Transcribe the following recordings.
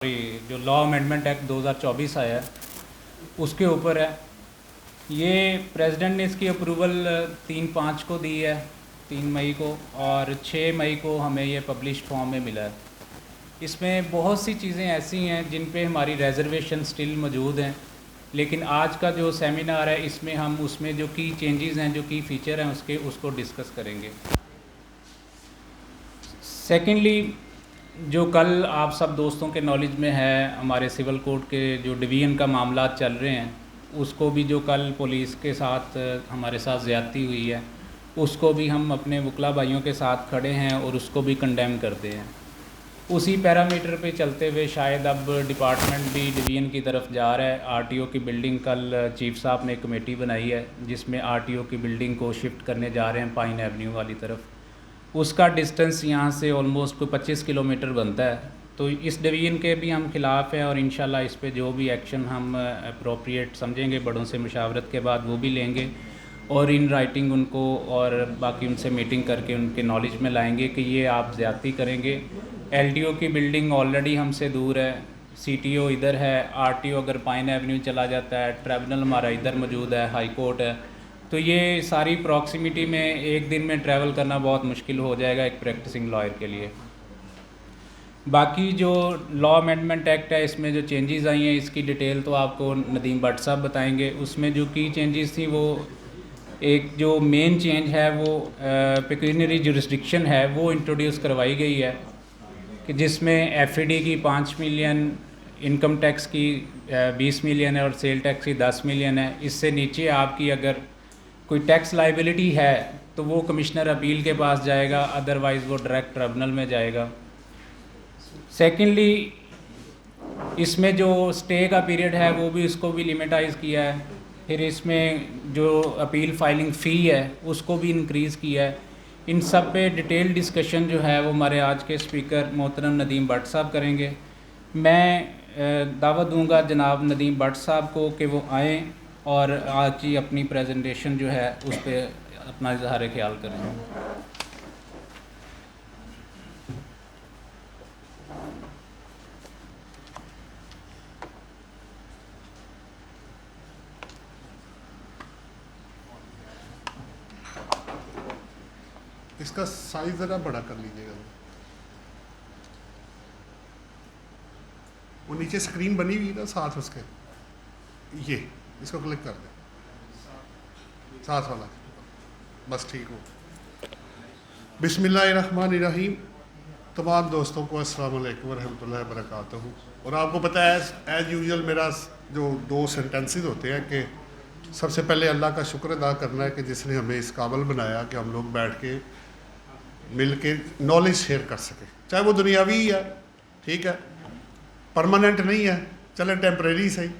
जो law amendment act 2024 आया है उसके ऊपर है। ये प्रेसिडेंट ने इसकी अप्रूवल 3/5 को दी है, 3 मई को, और 6 मई को हमें ये पब्लिश फॉर्म में मिला है। इसमें बहुत सी चीज़ें ऐसी हैं जिन पे हमारी रिजर्वेशन स्टिल मौजूद हैं, लेकिन आज का जो सेमिनार है इसमें हम उसमें जो की चेंजेस हैं, जो की फ़ीचर हैं उसको डिस्कस करेंगे। सेकेंडली, जो कल आप सब दोस्तों के नॉलेज में है, हमारे सिविल कोर्ट के जो डिवीज़न का मामला चल रहे हैं, उसको भी जो कल पुलिस के साथ हमारे साथ ज़्यादती हुई है, उसको भी हम अपने वकला भाइयों के साथ खड़े हैं और उसको भी कंडेम करते हैं। उसी पैरामीटर पे चलते हुए शायद अब डिपार्टमेंट भी डिवीज़न की तरफ जा रहा है। आरटीओ की बिल्डिंग, कल चीफ साहब ने एक कमेटी बनाई है जिसमें आरटीओ की बिल्डिंग को शिफ्ट करने जा रहे हैं पाइन एवेन्यू वाली तरफ। उसका डिस्टेंस यहाँ से ऑलमोस्ट कोई 25 किलोमीटर बनता है। तो इस डिवीज़न के भी हम खिलाफ़ हैं और इंशाल्लाह इस पे जो भी एक्शन हम अप्रोप्रिएट समझेंगे बड़ों से मशावरत के बाद वो भी लेंगे और इन राइटिंग उनको और बाकी उनसे मीटिंग करके उनके नॉलेज में लाएंगे कि ये आप ज़्यादती करेंगे। एलडीओ की बिल्डिंग ऑलरेडी हमसे दूर है, सीटीओ इधर है, आरटीओ अगर पाइन एवेन्यू चला जाता है, ट्रिब्यूनल हमारा इधर मौजूद है, हाई कोर्ट है, तो ये सारी प्रॉक्सिमिटी में एक दिन में ट्रैवल करना बहुत मुश्किल हो जाएगा एक प्रैक्टिसिंग लॉयर के लिए। बाकी जो लॉ अमेंडमेंट एक्ट है इसमें जो चेंजेस आई हैं इसकी डिटेल तो आपको नदीम भट्ट साहब बताएंगे। उसमें जो की चेंजेस थी, वो एक जो मेन चेंज है वो पेक्यूनियरी जुरिस्डिक्शन है वो इंट्रोड्यूस करवाई गई है कि जिसमें एफईडी की 5 मिलियन, इनकम टैक्स की 20 मिलियन है और सेल टैक्स की 10 मिलियन है। इससे नीचे आपकी अगर कोई टैक्स लाइबिलिटी है तो वो कमिश्नर अपील के पास जाएगा, अदरवाइज़ वो डायरेक्ट ट्रिब्यूनल में जाएगा। सेकेंडली, इसमें जो स्टे का पीरियड है वो भी इसको भी लिमिटाइज़ किया है। फिर इसमें जो अपील फाइलिंग फ़ी है उसको भी इंक्रीज़ किया है। इन सब पे डिटेल डिस्कशन जो है वो हमारे आज के स्पीकर मोहतरम नदीम भट्ट साहब करेंगे। मैं दावत दूंगा जनाब नदीम भट्ट साहब को कि वो आएँ और आज की अपनी प्रेजेंटेशन जो है उस पर अपना इजहार ख्याल करें। इसका साइज ज़रा बड़ा कर लीजिएगा। वो नीचे स्क्रीन बनी हुई ना साथ उसके, ये इसको क्लिक कर दें, साथ वाला, बस ठीक हो। बिस्मिल्लाहिर्रहमानिर्रहीम। तमाम दोस्तों को अस्सलाम वालेकुम रहमतुल्लाहि व बरकातहू। और आपको पता है एज़ यूजुअल मेरा जो 2 सेंटेंसेस होते हैं कि सबसे पहले अल्लाह का शुक्र अदा करना है कि जिसने हमें इस काबिल बनाया कि हम लोग बैठ के मिल के नॉलेज शेयर कर सकें, चाहे वो दुनियावी ही है, ठीक है, परमानेंट नहीं है, चले टेम्परेरी सही।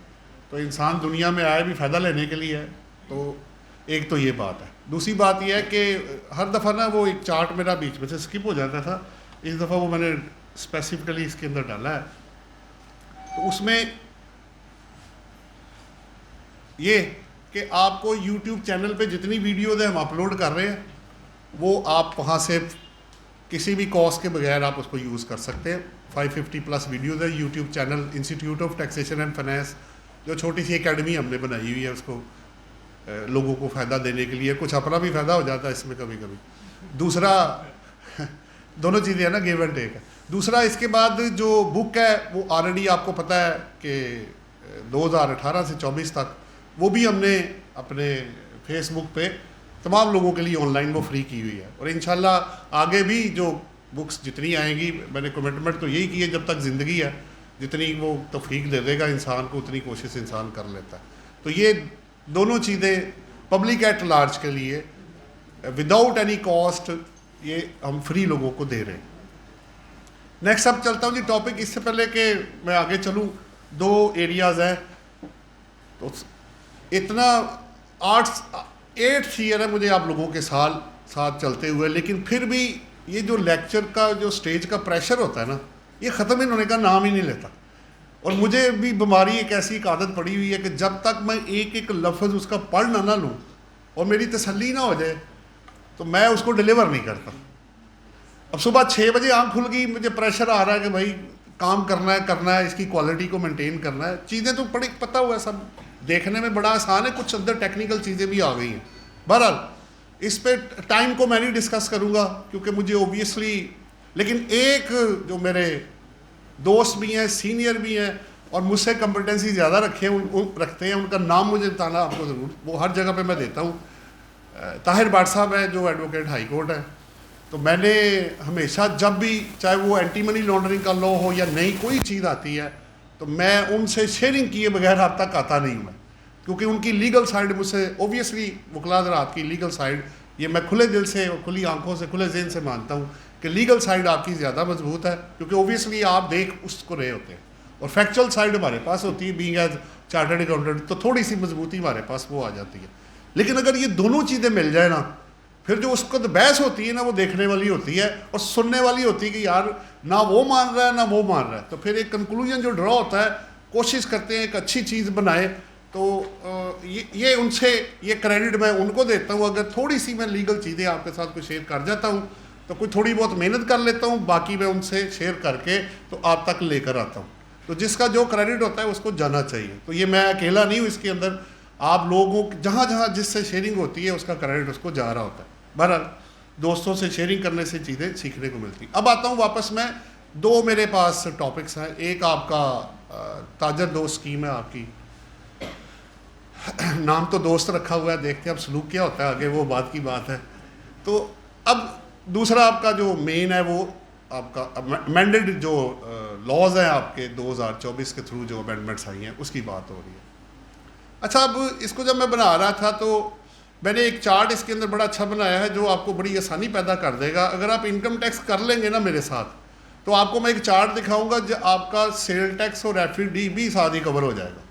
तो इंसान दुनिया में आया भी फ़ायदा लेने के लिए है। तो एक तो ये बात है। दूसरी बात यह है कि हर दफ़ा ना वो एक चार्ट मेरा बीच में से स्किप हो जाता था, इस दफ़ा वो मैंने स्पेसिफिकली इसके अंदर डाला है। तो उसमें ये कि आपको यूट्यूब चैनल पे जितनी वीडियोज़ हैं हम अपलोड कर रहे हैं, वो आप वहाँ से किसी भी कॉस्ट के बगैर आप उसको यूज़ कर सकते हैं। 550 प्लस वीडियोज़ है YouTube channel institute of taxation and finance, जो छोटी सी एकेडमी हमने बनाई हुई है उसको लोगों को फ़ायदा देने के लिए। कुछ अपना भी फ़ायदा हो जाता है इसमें कभी कभी। दूसरा दोनों चीज़ें हैं ना, गिव एंड टेक है। दूसरा, इसके बाद जो बुक है वो ऑलरेडी आपको पता है कि 2018 से 24 तक वो भी हमने अपने फेसबुक पे तमाम लोगों के लिए ऑनलाइन वो फ्री की हुई है। और इंशाल्लाह आगे भी जो बुक्स जितनी आएंगी, मैंने कमिटमेंट तो यही की है, जब तक ज़िंदगी है जितनी वो तौफीक दे देगा इंसान को उतनी कोशिश इंसान कर लेता है। तो ये दोनों चीज़ें पब्लिक एट लार्ज के लिए विदाउट एनी कॉस्ट ये हम फ्री लोगों को दे रहे हैं। नेक्स्ट अब चलता हूँ जी टॉपिक। इससे पहले कि मैं आगे चलूँ, 2 एरियाज़ हैं। तो इतना 8th ईयर है मुझे आप लोगों के साथ चलते हुए, लेकिन फिर भी ये जो लेक्चर का जो स्टेज का प्रेशर होता है ना, ये ख़त्म ही होने का नाम ही नहीं लेता। और मुझे भी बीमारी एक ऐसी एक आदत पड़ी हुई है कि जब तक मैं एक एक लफ्ज़ उसका पढ़ ना लूँ और मेरी तसल्ली ना हो जाए तो मैं उसको डिलीवर नहीं करता। अब सुबह 6 बजे आँख खुल गई, मुझे प्रेशर आ रहा है कि भाई काम करना है, इसकी क्वालिटी को मेंटेन करना है। चीज़ें तो बड़ी पता हुआ है, सब देखने में बड़ा आसान है, कुछ अंदर टेक्निकल चीज़ें भी आ गई हैं। बहरहाल इस पे टाइम को मैं नहीं डिस्कस करूँगा क्योंकि मुझे ओबियसली, लेकिन एक जो मेरे दोस्त भी हैं, सीनियर भी हैं और मुझसे कम्पिटेंसी ज़्यादा रखते हैं, उनका नाम मुझे बताना आपको ज़रूर, वो हर जगह पे मैं देता हूँ। ताहिर बाट साहब है जो एडवोकेट हाई कोर्ट है। तो मैंने हमेशा जब भी, चाहे वो एंटी मनी लॉन्ड्रिंग का लॉ हो या नई कोई चीज़ आती है, तो मैं उनसे शेयरिंग किए बगैर अब तक आता नहीं हूँ मैं, क्योंकि उनकी लीगल साइड मुझसे ओबियसली, वकला हज़रात की लीगल साइड, ये मैं खुले दिल से और खुली आंखों से, खुले जहन से मानता हूँ कि लीगल साइड आपकी ज़्यादा मजबूत है, क्योंकि ओबियसली आप देख उसको रहे होते हैं, और फैक्चुअल साइड हमारे पास होती है बीइंग एज चार्टर्ड अकाउंटेंट, तो थोड़ी सी मजबूती हमारे पास वो आ जाती है। लेकिन अगर ये दोनों चीज़ें मिल जाए ना, फिर जो उसको बहस होती है ना, वो देखने वाली होती है और सुनने वाली होती है कि यार ना वो मान रहा है ना वो मान रहा है, तो फिर एक कंक्लूजन जो ड्रॉ होता है, कोशिश करते हैं एक अच्छी चीज़ बनाए। तो ये उनसे ये क्रेडिट मैं उनको देता हूँ। अगर थोड़ी सी मैं लीगल चीज़ें आपके साथ कुछ शेयर कर जाता हूँ तो कोई थोड़ी बहुत मेहनत कर लेता हूँ, बाकी मैं उनसे शेयर करके तो आप तक लेकर आता हूँ। तो जिसका जो क्रेडिट होता है उसको जाना चाहिए। तो ये मैं अकेला नहीं हूँ इसके अंदर, आप लोगों जहाँ जहाँ जिससे शेयरिंग होती है उसका क्रेडिट उसको जा रहा होता है। बहरहाल दोस्तों से शेयरिंग करने से चीज़ें सीखने को मिलती। अब आता हूँ वापस मैं, दो मेरे पास टॉपिक्स हैं। एक आपका ताजर दोस्त स्कीम है आपकी, नाम तो दोस्त रखा हुआ है, देखते हैं अब सलूक क्या होता है आगे, वो बात की बात है। तो अब दूसरा आपका जो मेन है वो आपका अमेंडेड जो लॉज हैं आपके 2024 के थ्रू जो अमेंडमेंट्स आई हैं उसकी बात हो रही है। अच्छा, अब इसको जब मैं बना रहा था तो मैंने एक चार्ट इसके अंदर बड़ा अच्छा बनाया है जो आपको बड़ी आसानी पैदा कर देगा। अगर आप इनकम टैक्स कर लेंगे ना मेरे साथ, तो आपको मैं एक चार्ट दिखाऊंगा जो आपका सेल टैक्स और एफडी भी साथ ही कवर हो जाएगा।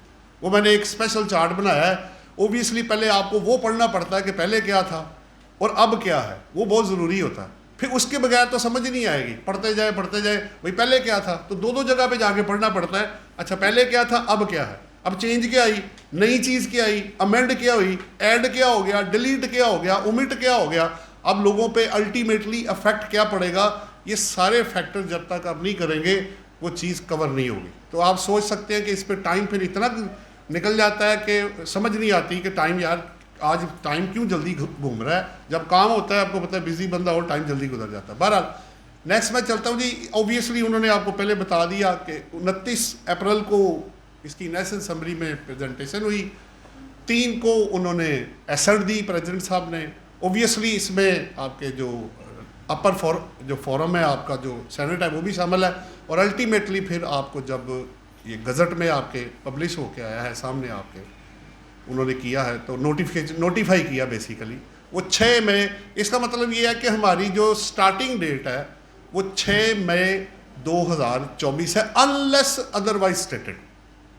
वो मैंने एक स्पेशल चार्ट बनाया है। ओबियसली पहले आपको वो पढ़ना पड़ता है कि पहले क्या था और अब क्या है, वो बहुत ज़रूरी होता है। फिर उसके बगैर तो समझ नहीं आएगी, पढ़ते जाए भाई पहले क्या था, तो दो जगह पे जाके पढ़ना पड़ता है। अच्छा, पहले क्या था, अब क्या है, अब चेंज क्या आई, नई चीज़ क्या आई, अमेंड क्या हुई, ऐड क्या हो गया, डिलीट क्या हो गया, ओमिट क्या हो गया, अब लोगों पे अल्टीमेटली अफेक्ट क्या पड़ेगा, ये सारे फैक्टर जब तक आप नहीं करेंगे वो चीज़ कवर नहीं होगी। तो आप सोच सकते हैं कि इस पर टाइम फिर इतना निकल जाता है कि समझ नहीं आती कि टाइम, यार आज टाइम क्यों जल्दी घूम रहा है। जब काम होता है आपको पता है बिजी बंदा और टाइम जल्दी गुजर जाता है। बहरहाल नेक्स्ट मैं चलता हूँ जी। ऑब्वियसली उन्होंने आपको पहले बता दिया कि 29 अप्रैल को इसकी नेशनल असम्बली में प्रेजेंटेशन हुई, 3 को उन्होंने एसर्ट दी प्रेसिडेंट साहब ने। ओबियसली इसमें आपके जो अपर जो फोरम है आपका जो सेनेट है वो भी शामिल है, और अल्टीमेटली फिर आपको जब ये गज़ट में आपके पब्लिश होके आया है सामने आपके, उन्होंने किया है तो नोटिफाई किया बेसिकली वो 6 मई। इसका मतलब ये है कि हमारी जो स्टार्टिंग डेट है वो 6 मई 2024 है, अनलेस अदरवाइज स्टेटेड।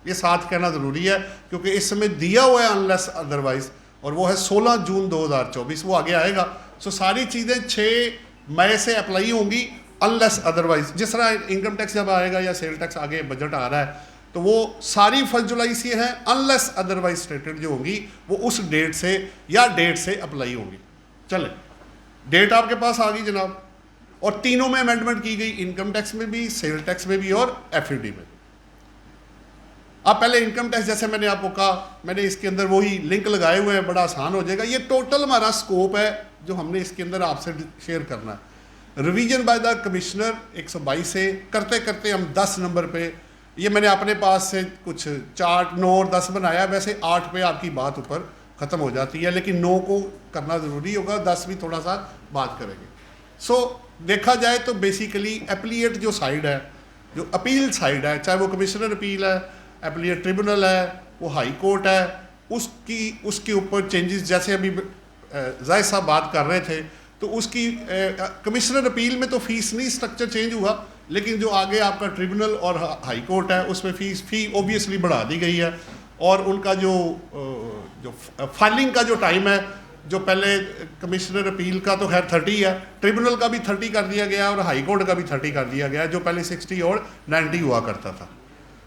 ये साथ कहना ज़रूरी है क्योंकि इस समय दिया हुआ है अनलेस अदरवाइज, और वो है 16 जून 2024, वो आगे आएगा। सो सारी चीज़ें 6 मई से अप्लाई होंगी अनलेस अदरवाइज। जिस तरह इनकम टैक्स जब आएगा या सेल टैक्स आगे बजट आ रहा है तो वो सारी 1 जुलाई से हैं, अनलेस अदरवाइज स्टेटेड जो होंगी वो उस डेट से या डेट से अप्लाई होंगी। चले, डेट आपके पास आ गई जनाब, और तीनों में अमेंडमेंट की गई, इनकम टैक्स में भी, सेल टैक्स में भी और एफडी में। अब पहले इनकम टैक्स, जैसे मैंने आपको कहा, मैंने इसके अंदर वही लिंक लगाए हुए हैं, बड़ा आसान हो जाएगा। ये टोटल हमारा स्कोप है जो हमने इसके अंदर आपसे शेयर करना है। रिवीजन बाय द कमिश्नर 122 से करते करते हम 10 नंबर पे, ये मैंने अपने पास से कुछ चार्ट 9 और 10 बनाया, वैसे 8 पे आपकी बात ऊपर ख़त्म हो जाती है, लेकिन 9 को करना ज़रूरी होगा, 10 भी थोड़ा सा बात करेंगे। सो देखा जाए तो बेसिकली एप्लीएट जो साइड है, जो अपील साइड है, चाहे वो कमिश्नर अपील है, एप्लीएट ट्रिब्यूनल है, वो हाई कोर्ट है, उसके ऊपर चेंजेस, जैसे अभी जायद साहब बात कर रहे थे, तो उसकी कमिश्नर अपील में तो फीस नहीं स्ट्रक्चर चेंज हुआ, लेकिन जो आगे आपका ट्रिब्यूनल और हाई कोर्ट है उसमें फ़ी ओबियसली बढ़ा दी गई है, और उनका जो फाइलिंग का जो टाइम है, जो पहले कमिश्नर अपील का तो खैर 30 है, ट्रिब्यूनल का भी 30 कर दिया गया और हाई कोर्ट का भी 30 कर दिया गया, जो पहले 60 और 90 हुआ करता था।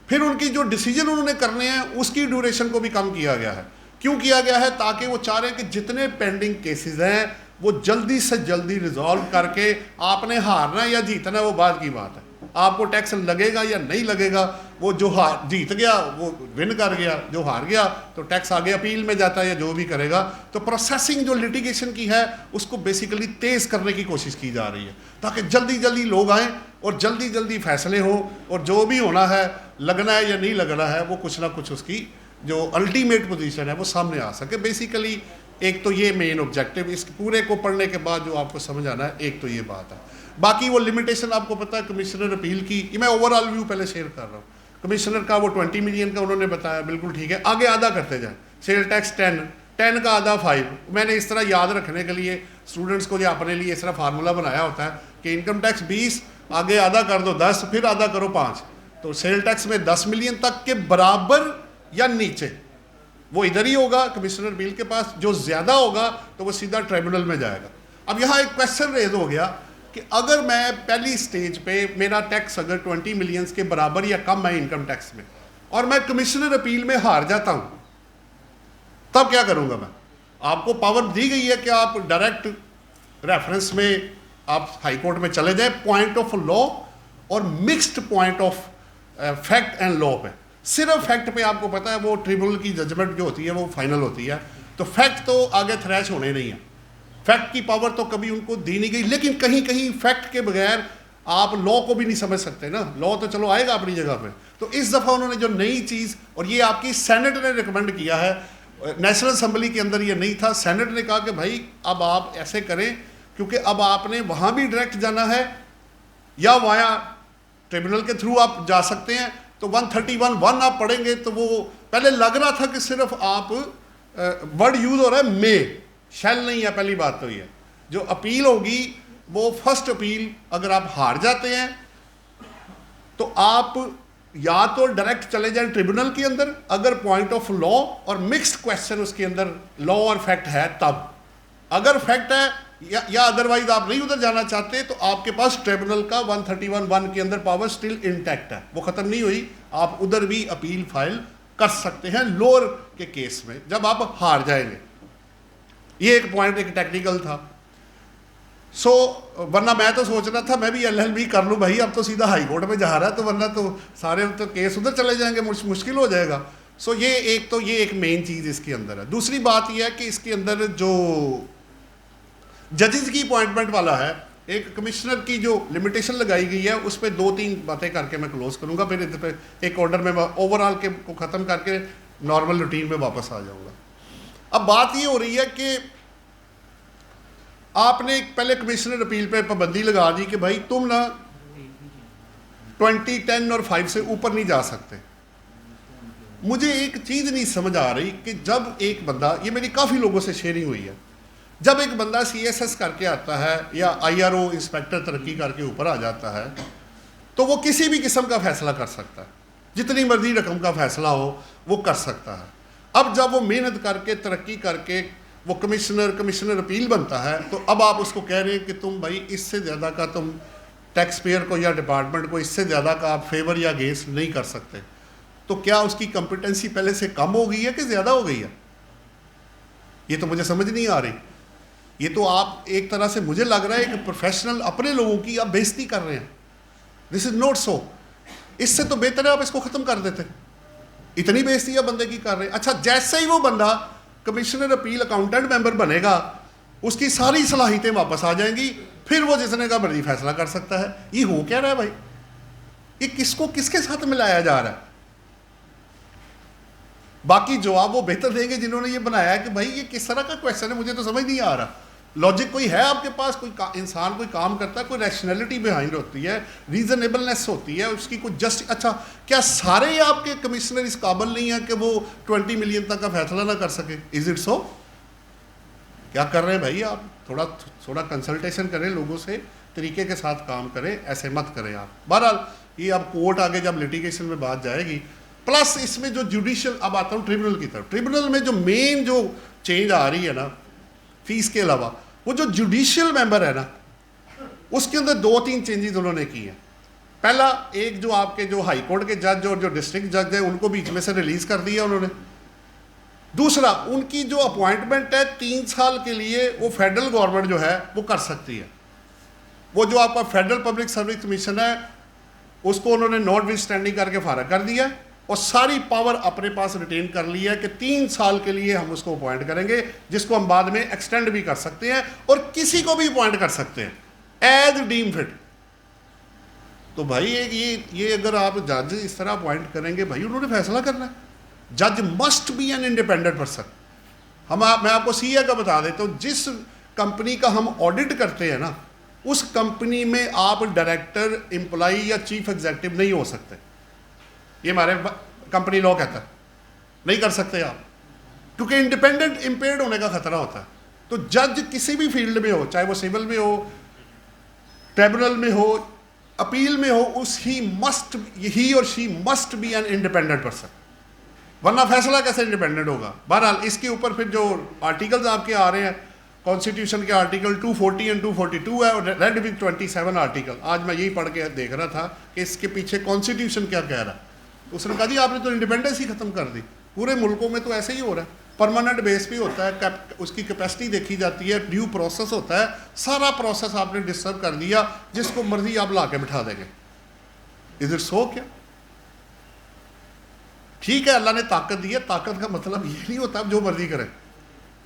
फिर उनकी जो डिसीजन उन्होंने करने हैं उसकी ड्यूरेशन को भी कम किया गया है। क्यों किया गया है? ताकि वो चाह रहे हैं कि जितने पेंडिंग केसेस हैं वो जल्दी से जल्दी रिजॉल्व करके आपने हारना या जीतना वो बात की बात है। आपको टैक्स लगेगा या नहीं लगेगा, वो जो हार जीत गया वो विन कर गया, जो हार गया तो टैक्स आगे अपील में जाता है या जो भी करेगा। तो प्रोसेसिंग जो लिटिगेशन की है उसको बेसिकली तेज़ करने की कोशिश की जा रही है ताकि जल्दी जल्दी लोग आएँ और जल्दी जल्दी फैसले हो, और जो भी होना है, लगना है या नहीं लगना है, वो कुछ ना कुछ उसकी जो अल्टीमेट पोजीशन है वो सामने आ सके। बेसिकली एक तो ये मेन ऑब्जेक्टिव, इस पूरे को पढ़ने के बाद जो आपको समझ आना है, एक तो ये बात है। बाकी वो लिमिटेशन आपको पता है कमिश्नर अपील की, मैं ओवरऑल व्यू पहले शेयर कर रहा हूँ। कमिश्नर का वो 20 मिलियन का उन्होंने बताया, बिल्कुल ठीक है, आगे आधा करते जाए। सेल टैक्स 10 का आधा 5। मैंने इस तरह याद रखने के लिए स्टूडेंट्स को जो अपने लिए इस तरह फार्मूला बनाया होता है कि इनकम टैक्स 20, आगे आधा कर दो 10, फिर आधा करो 5, तो सेल टैक्स में 10 मिलियन तक के बराबर या नीचे वो इधर ही होगा कमिश्नर बिल के पास। जो ज़्यादा होगा तो वो सीधा ट्राइब्यूनल में जाएगा। अब यहाँ एक क्वेश्चन रेज हो गया कि अगर मैं पहली स्टेज पे मेरा टैक्स अगर 20 मिलियंस के बराबर या कम है इनकम टैक्स में, और मैं कमिश्नर अपील में हार जाता हूँ, तब क्या करूँगा मैं? आपको पावर दी गई है कि आप डायरेक्ट रेफरेंस में आप हाई कोर्ट में चले जाए पॉइंट ऑफ लॉ और mixed point of fact and law पे। सिर्फ फैक्ट पे आपको पता है वो ट्रिब्यूनल की जजमेंट जो होती है वो फाइनल होती है, तो फैक्ट तो आगे थ्रैश होने नहीं है, फैक्ट की पावर तो कभी उनको दी नहीं गई। लेकिन कहीं कहीं फैक्ट के बगैर आप लॉ को भी नहीं समझ सकते ना, लॉ तो चलो आएगा अपनी जगह पे। तो इस दफ़ा उन्होंने जो नई चीज़, और ये आपकी सेनेट ने रिकमेंड किया है, नेशनल असम्बली के अंदर ये नहीं था, सेनेट ने कहा कि भाई अब आप ऐसे करें, क्योंकि अब आपने वहाँ भी डायरेक्ट जाना है या वाया ट्रिब्यूनल के थ्रू आप जा सकते हैं। तो 131(1) आप पढ़ेंगे तो वो पहले लग रहा था कि सिर्फ आप वर्ड यूज हो रहा है मे, शैल नहीं है। पहली बात तो ये जो अपील होगी वो फर्स्ट अपील अगर आप हार जाते हैं तो आप या तो डायरेक्ट चले जाएं ट्रिब्यूनल के अंदर, अगर पॉइंट ऑफ लॉ और मिक्स्ड क्वेश्चन उसके अंदर लॉ और फैक्ट है तब। अगर फैक्ट है या अदरवाइज आप नहीं उधर जाना चाहते तो आपके पास ट्रिब्यूनल का 131(1) के अंदर पावर स्टिल इंटैक्ट है, वो ख़त्म नहीं हुई। आप उधर भी अपील फाइल कर सकते हैं लोअर के केस में जब आप हार जाएंगे। ये एक पॉइंट, एक टेक्निकल था। वरना मैं तो सोच रहा था मैं भी LLB कर लूँ भाई, अब तो सीधा हाई कोर्ट में जा रहा है, तो वरना तो सारे तो केस उधर चले जाएंगे, मुश्किल हो जाएगा। ये एक मेन चीज़ इसके अंदर है। दूसरी बात यह है कि इसके अंदर जो जजेस की अपॉइंटमेंट वाला है, एक कमिश्नर की जो लिमिटेशन लगाई गई है उस पर 2-3 बातें करके मैं क्लोज करूंगा, फिर इधर पे एक ऑर्डर में ओवरऑल के को ख़त्म करके नॉर्मल रूटीन में वापस आ जाऊंगा। अब बात ये हो रही है कि आपने पहले कमिश्नर अपील पे पाबंदी लगा दी कि भाई तुम ना 20, 10 और 5 से ऊपर नहीं जा सकते। मुझे एक चीज़ नहीं समझ आ रही कि जब एक बंदा, ये मेरी काफ़ी लोगों से शेयरिंग हुई है, जब एक बंदा CSS करके आता है या IRO इंस्पेक्टर तरक्की करके ऊपर आ जाता है तो वो किसी भी किस्म का फैसला कर सकता है, जितनी मर्जी रकम का फैसला हो वो कर सकता है। अब जब वो मेहनत करके तरक्की करके वो कमिश्नर अपील बनता है तो अब आप उसको कह रहे हैं कि तुम भाई इससे ज़्यादा का तुम टैक्स पेयर को या डिपार्टमेंट को इससे ज़्यादा का आप फेवर या अगेंस्ट नहीं कर सकते। तो क्या उसकी कॉम्पिटेंसी पहले से कम हो गई है कि ज़्यादा हो गई है? ये तो मुझे समझ नहीं आ रही। ये तो आप एक तरह से मुझे लग रहा है कि प्रोफेशनल अपने लोगों की आप बेइज्जती कर रहे हैं। This is not so. इससे तो बेहतर है आप इसको ख़त्म कर देते। इतनी बेइज्जती है बंदे की कर रहे हैं। अच्छा, जैसे ही वो बंदा कमिश्नर अपील अकाउंटेंट मेंबर बनेगा उसकी सारी सलाहियतें वापस आ जाएंगी, फिर वो जिसने का मर्जी फैसला कर सकता है। ये हो क्या रहा है भाई? ये किसको किसके साथ मिलाया जा रहा है? बाकी जवाब वो बेहतर देंगे जिन्होंने ये बनाया है कि भाई ये किस तरह का क्वेश्चन है, मुझे तो समझ नहीं आ रहा। लॉजिक कोई है आपके पास? कोई इंसान कोई काम करता है, कोई रैशनैलिटी बिहाइंड होती है, रीजनेबलनेस होती है, उसकी कोई जस्ट। अच्छा, क्या सारे आपके कमिश्नर इस काबिल नहीं है कि वो 20 मिलियन तक का फैसला ना कर सके? Is it so? क्या कर रहे हैं भाई आप? थोड़ा कंसल्टेशन करें लोगों से, तरीके के साथ काम करें, ऐसे मत करें आप। बहरहाल ये अब कोर्ट आगे जब लिटिगेशन में बात जाएगी, प्लस इसमें जो जुडिशियल, अब आता हूँ ट्रिब्यूनल की तरफ। ट्रिब्यूनल में जो मेन जो चेंज आ रही है ना, फीस के अलावा, वो जो जुडिशियल मेंबर है ना, उसके अंदर 2-3 चेंजेस उन्होंने की हैं। पहला, एक जो आपके जो हाई कोर्ट के जज और जो डिस्ट्रिक्ट जज है उनको बीच में से रिलीज कर दिया उन्होंने। दूसरा, उनकी जो अपॉइंटमेंट है 3 साल के लिए वो फेडरल गवर्नमेंट जो है वो कर सकती है। वो जो आपका फेडरल पब्लिक सर्विस कमीशन है उसको उन्होंने नॉट विद स्टैंडिंग करके फारग कर दिया और सारी पावर अपने पास रिटेन कर ली है कि 3 साल के लिए हम उसको अपॉइंट करेंगे, जिसको हम बाद में एक्सटेंड भी कर सकते हैं और किसी को भी अपॉइंट कर सकते हैं एज डीम फिट। तो भाई ये अगर आप जज इस तरह अपॉइंट करेंगे, भाई उन्होंने फैसला करना है। जज must be an independent person. मैं आपको सीए का बता देता हूँ, जिस कंपनी का हम ऑडिट करते हैं ना, उस कंपनी में आप डायरेक्टर, एम्प्लॉई या चीफ एग्जीक्यूटिव नहीं हो सकते। ये हमारे कंपनी लॉ कहता है, नहीं कर सकते आप, क्योंकि इंडिपेंडेंट इम्पेयर्ड होने का खतरा होता है। तो जज किसी भी फील्ड में हो, चाहे वो सिविल में हो, ट्रिब्यूनल में हो, अपील में हो, ही और she must be an independent person, वरना फैसला कैसे इंडिपेंडेंट होगा। बहरहाल इसके ऊपर फिर जो आर्टिकल्स आपके आ रहे हैं, कॉन्स्टिट्यूशन के आर्टिकल 240 एंड 242 है और रेड विद 27 आर्टिकल। आज मैं यही पढ़ के देख रहा था कि इसके पीछे कॉन्स्टिट्यूशन क्या कह रहा है। उसने कहा जी आपने तो इंडिपेंडेंस ही खत्म कर दी। पूरे मुल्कों में तो ऐसे ही हो रहा है, परमानेंट बेस पे होता है, उसकी कैपेसिटी देखी जाती है, ड्यू प्रोसेस होता है, सारा प्रोसेस आपने डिस्टर्ब कर दिया, जिसको मर्जी आप ला के बिठा देंगे। Is it so? क्या ठीक है, अल्लाह ने ताकत दी है, ताकत का मतलब ये नहीं होता आप जो मर्जी करें।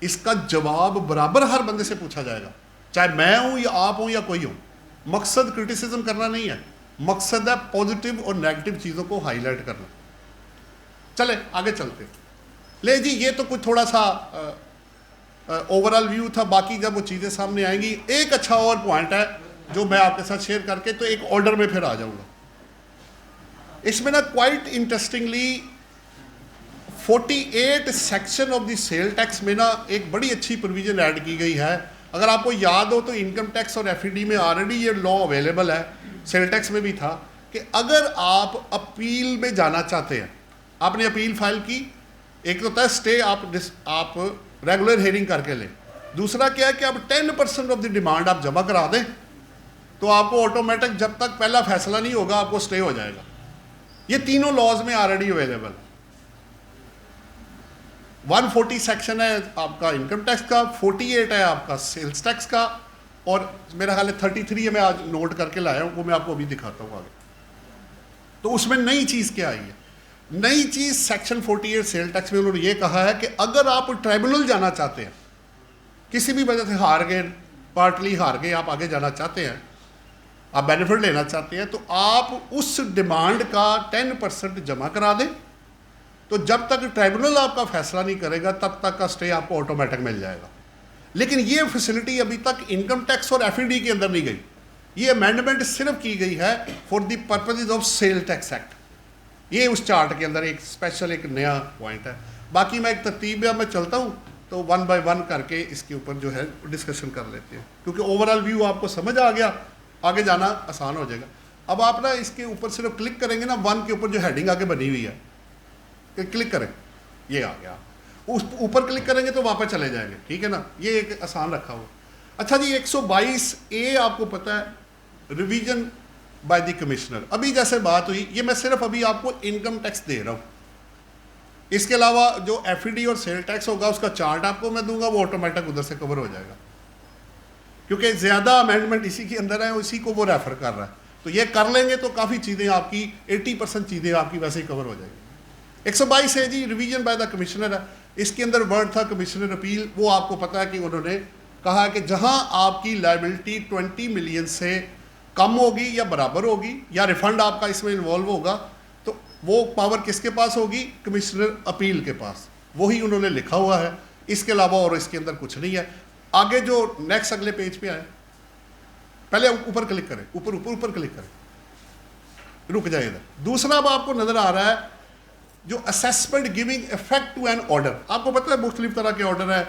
इसका जवाब बराबर हर बंदे से पूछा जाएगा, चाहे मैं हूं या आप हूं या कोई हो। मकसद क्रिटिसिज्म करना नहीं है, मकसद है पॉजिटिव और नेगेटिव चीज़ों को हाईलाइट करना। चले आगे चलते। ले जी, ये तो कुछ थोड़ा सा ओवरऑल व्यू था, बाकी जब वो चीज़ें सामने आएंगी, एक अच्छा और पॉइंट है जो मैं आपके साथ शेयर करके तो एक ऑर्डर में फिर आ जाऊंगा। इसमें ना quite interestingly 48 section of the sale tax में ना एक बड़ी अच्छी प्रोविजन ऐड की गई है। अगर आपको याद हो तो इनकम टैक्स और एफईडी में ऑलरेडी ये लॉ अवेलेबल है, सेल टैक्स में भी था कि अगर आप अपील में जाना चाहते हैं, आपने अपील फाइल की, एक तो होता है स्टे, आप रेगुलर हियरिंग करके लें। दूसरा क्या है कि आप 10% ऑफ द डिमांड आप जमा करा दें, तो आपको ऑटोमेटिक जब तक पहला फैसला नहीं होगा आपको स्टे हो जाएगा। ये तीनों लॉज में ऑलरेडी अवेलेबल है। 140 सेक्शन है आपका इनकम टैक्स का, 48 है आपका सेल्स टैक्स का, और मेरा ख्याल है 33 है, मैं आज नोट करके लाया हूँ, वो मैं आपको अभी दिखाता हूँ आगे। तो उसमें नई चीज़ क्या आई है? नई चीज़ सेक्शन 48 सेल टैक्स में उन्होंने ये कहा है कि अगर आप ट्राइब्यूनल जाना चाहते हैं, किसी भी वजह से हार गए, पार्टली हार गए, आप आगे जाना चाहते हैं, आप बेनिफिट लेना चाहते हैं, तो आप उस डिमांड का 10% जमा करा दें। तो जब तक ट्राइब्यूनल आपका फैसला नहीं करेगा तब तक का स्टे आपको ऑटोमेटिक मिल जाएगा। लेकिन ये फैसिलिटी अभी तक इनकम टैक्स और एफईडी के अंदर नहीं गई। ये अमेंडमेंट सिर्फ की गई है for the purposes of sale tax act. ये उस चार्ट के अंदर एक स्पेशल एक नया पॉइंट है। बाकी मैं एक तरतीब में चलता हूँ तो 1 बाय 1 करके इसके ऊपर जो है डिस्कशन कर लेते हैं, क्योंकि ओवरऑल व्यू आपको समझ आ गया, आगे जाना आसान हो जाएगा। अब आप ना इसके ऊपर सिर्फ क्लिक करेंगे ना, 1 के ऊपर जो हेडिंग आगे बनी हुई है, क्लिक करें, ये आ गया। उस ऊपर क्लिक करेंगे तो वापस चले जाएंगे, ठीक है ना, ये एक आसान रखा हुआ। अच्छा जी, 122A आपको पता है, रिवीजन बाय द कमिश्नर। अभी जैसे बात हुई, ये मैं सिर्फ अभी आपको इनकम टैक्स दे रहा हूँ। इसके अलावा जो एफईडी और सेल टैक्स होगा उसका चार्ट आपको मैं दूंगा, वो ऑटोमेटिक उधर से कवर हो जाएगा, क्योंकि ज़्यादा अमेंडमेंट इसी के अंदर है, इसी को वो रेफर कर रहा है। तो ये कर लेंगे तो काफ़ी चीज़ें आपकी 80% चीज़ें आपकी वैसे ही कवर हो जाएगी। 122 है जी, रिवीजन बाय द कमिश्नर है। इसके अंदर वर्ड था कमिश्नर अपील। वो आपको पता है कि उन्होंने कहा कि जहां आपकी लायबिलिटी 20 मिलियन से कम होगी या बराबर होगी या रिफंड आपका इसमें इन्वॉल्व होगा, तो वो पावर किसके पास होगी? कमिश्नर अपील के पास। वही उन्होंने लिखा हुआ है, इसके अलावा और इसके अंदर कुछ नहीं है। आगे जो नेक्स्ट अगले पेज पे आए, पहले ऊपर क्लिक करें, ऊपर क्लिक करें, रुक जाए इधर। दूसरा अब आपको नजर आ रहा है जो assessment giving effect to an order. आपको पता है मुख्तलिफ तरह के ऑर्डर है,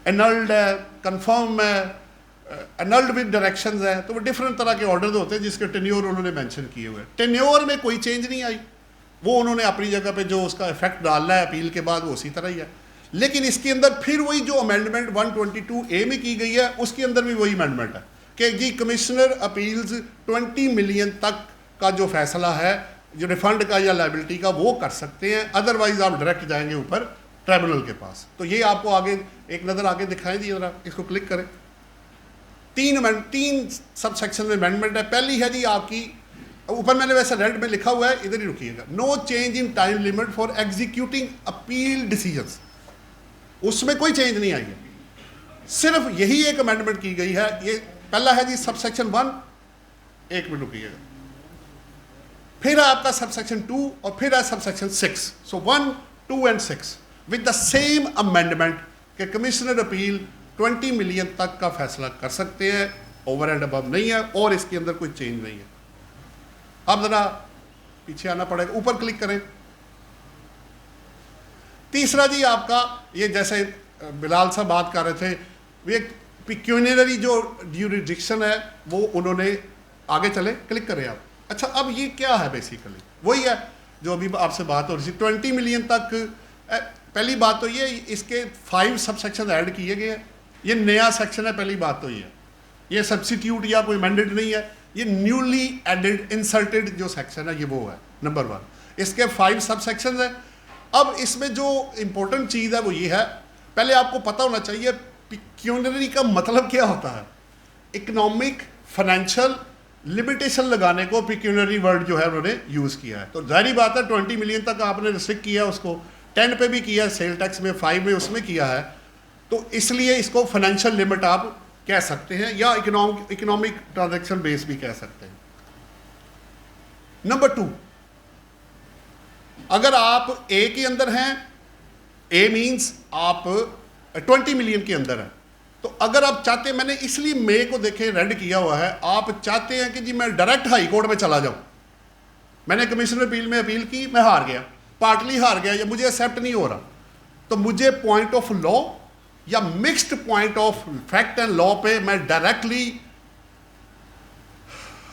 एनल्ड है, कन्फर्म है, एनल्ड विद डायरेक्शंस है, तो वो डिफरेंट तरह के ऑर्डर होते हैं जिसके टेन्योर उन्होंने मेंशन किए हुए हैं। टेन्योर में कोई चेंज नहीं आई, वो उन्होंने अपनी जगह पे जो उसका इफेक्ट डालना है अपील के बाद वो उसी तरह ही है। लेकिन इसके अंदर फिर वही जो अमेंडमेंट 122A में की गई है, उसके अंदर भी वही अमेंडमेंट है कि जी कमिश्नर अपील्स 20 मिलियन तक का जो फैसला है जो रिफंड का या लायबिलिटी का वो कर सकते हैं, अदरवाइज आप डायरेक्ट जाएंगे ऊपर ट्राइब्यूनल के पास। तो ये आपको आगे एक नज़र आगे दिखाई दी, जरा इसको क्लिक करें। 3 सब सेक्शन में अमेंडमेंट है। पहली है जी आपकी ऊपर मैंने वैसे रेड में लिखा हुआ है, इधर ही रुकिएगा, no change in time limit for executing appeal decisions, उसमें कोई चेंज नहीं आई है, सिर्फ यही एक अमेंडमेंट की गई है। ये पहला है जी सबसेक्शन 1, एक मिनट रुकिएगा, फिर है आपका सबसेक्शन 2 और फिर है subsection 6। So 1, 2 and 6 with the same amendment कि कमिश्नर अपील 20 मिलियन तक का फैसला कर सकते हैं, ओवर एंड अबव नहीं है, और इसके अंदर कोई चेंज नहीं है। अब जरा पीछे आना पड़ेगा, ऊपर क्लिक करें। तीसरा जी आपका ये जैसे बिलाल साहब बात कर रहे थे, ये पिक्यूनियरी जो ड्यूरिडिक्शन है वो उन्होंने, आगे चले क्लिक करें आप। अच्छा, अब ये क्या है, बेसिकली वही है जो अभी आपसे बात हो रही थी, 20 मिलियन तक। पहली बात तो ये, इसके 5 सब सेक्शन ऐड किए गए हैं, ये नया सेक्शन है, पहली बात तो ये है, ये सब्सिट्यूट या कोई अमेंडेड नहीं है, ये न्यूली एडेड इंसर्टेड जो सेक्शन है ये वो है नंबर 1। इसके 5 सब सेक्शन है। अब इसमें जो इंपॉर्टेंट चीज़ है वो ये है, पहले आपको पता होना चाहिए पिक्यूनियरी का मतलब क्या होता है। इकोनॉमिक फाइनेंशियल लिमिटेशन लगाने को पिक्यूनियरी वर्ड जो है उन्होंने यूज़ किया है। तो जाहिर बात है 20 मिलियन तक आपने रिस्ट्रिक्ट किया, उसको 10 पे भी किया, सेल टैक्स में 5 में उसमें किया है, तो इसलिए इसको फाइनेंशियल लिमिट आप कह सकते हैं या इकोनॉमिक ट्रांजैक्शन बेस भी कह सकते हैं। नंबर 2, अगर आप ए के अंदर हैं, ए मींस आप 20 मिलियन के अंदर है, तो अगर आप चाहते हैं, मैंने इसलिए मे को देखे रेड किया हुआ है, आप चाहते हैं कि जी मैं डायरेक्ट हाई कोर्ट में चला जाऊं, मैंने कमिश्नर अपील में अपील की, मैं हार गया, पार्टली हार गया या मुझे एक्सेप्ट नहीं हो रहा, तो मुझे पॉइंट ऑफ लॉ या mixed point of fact and law पे मैं डायरेक्टली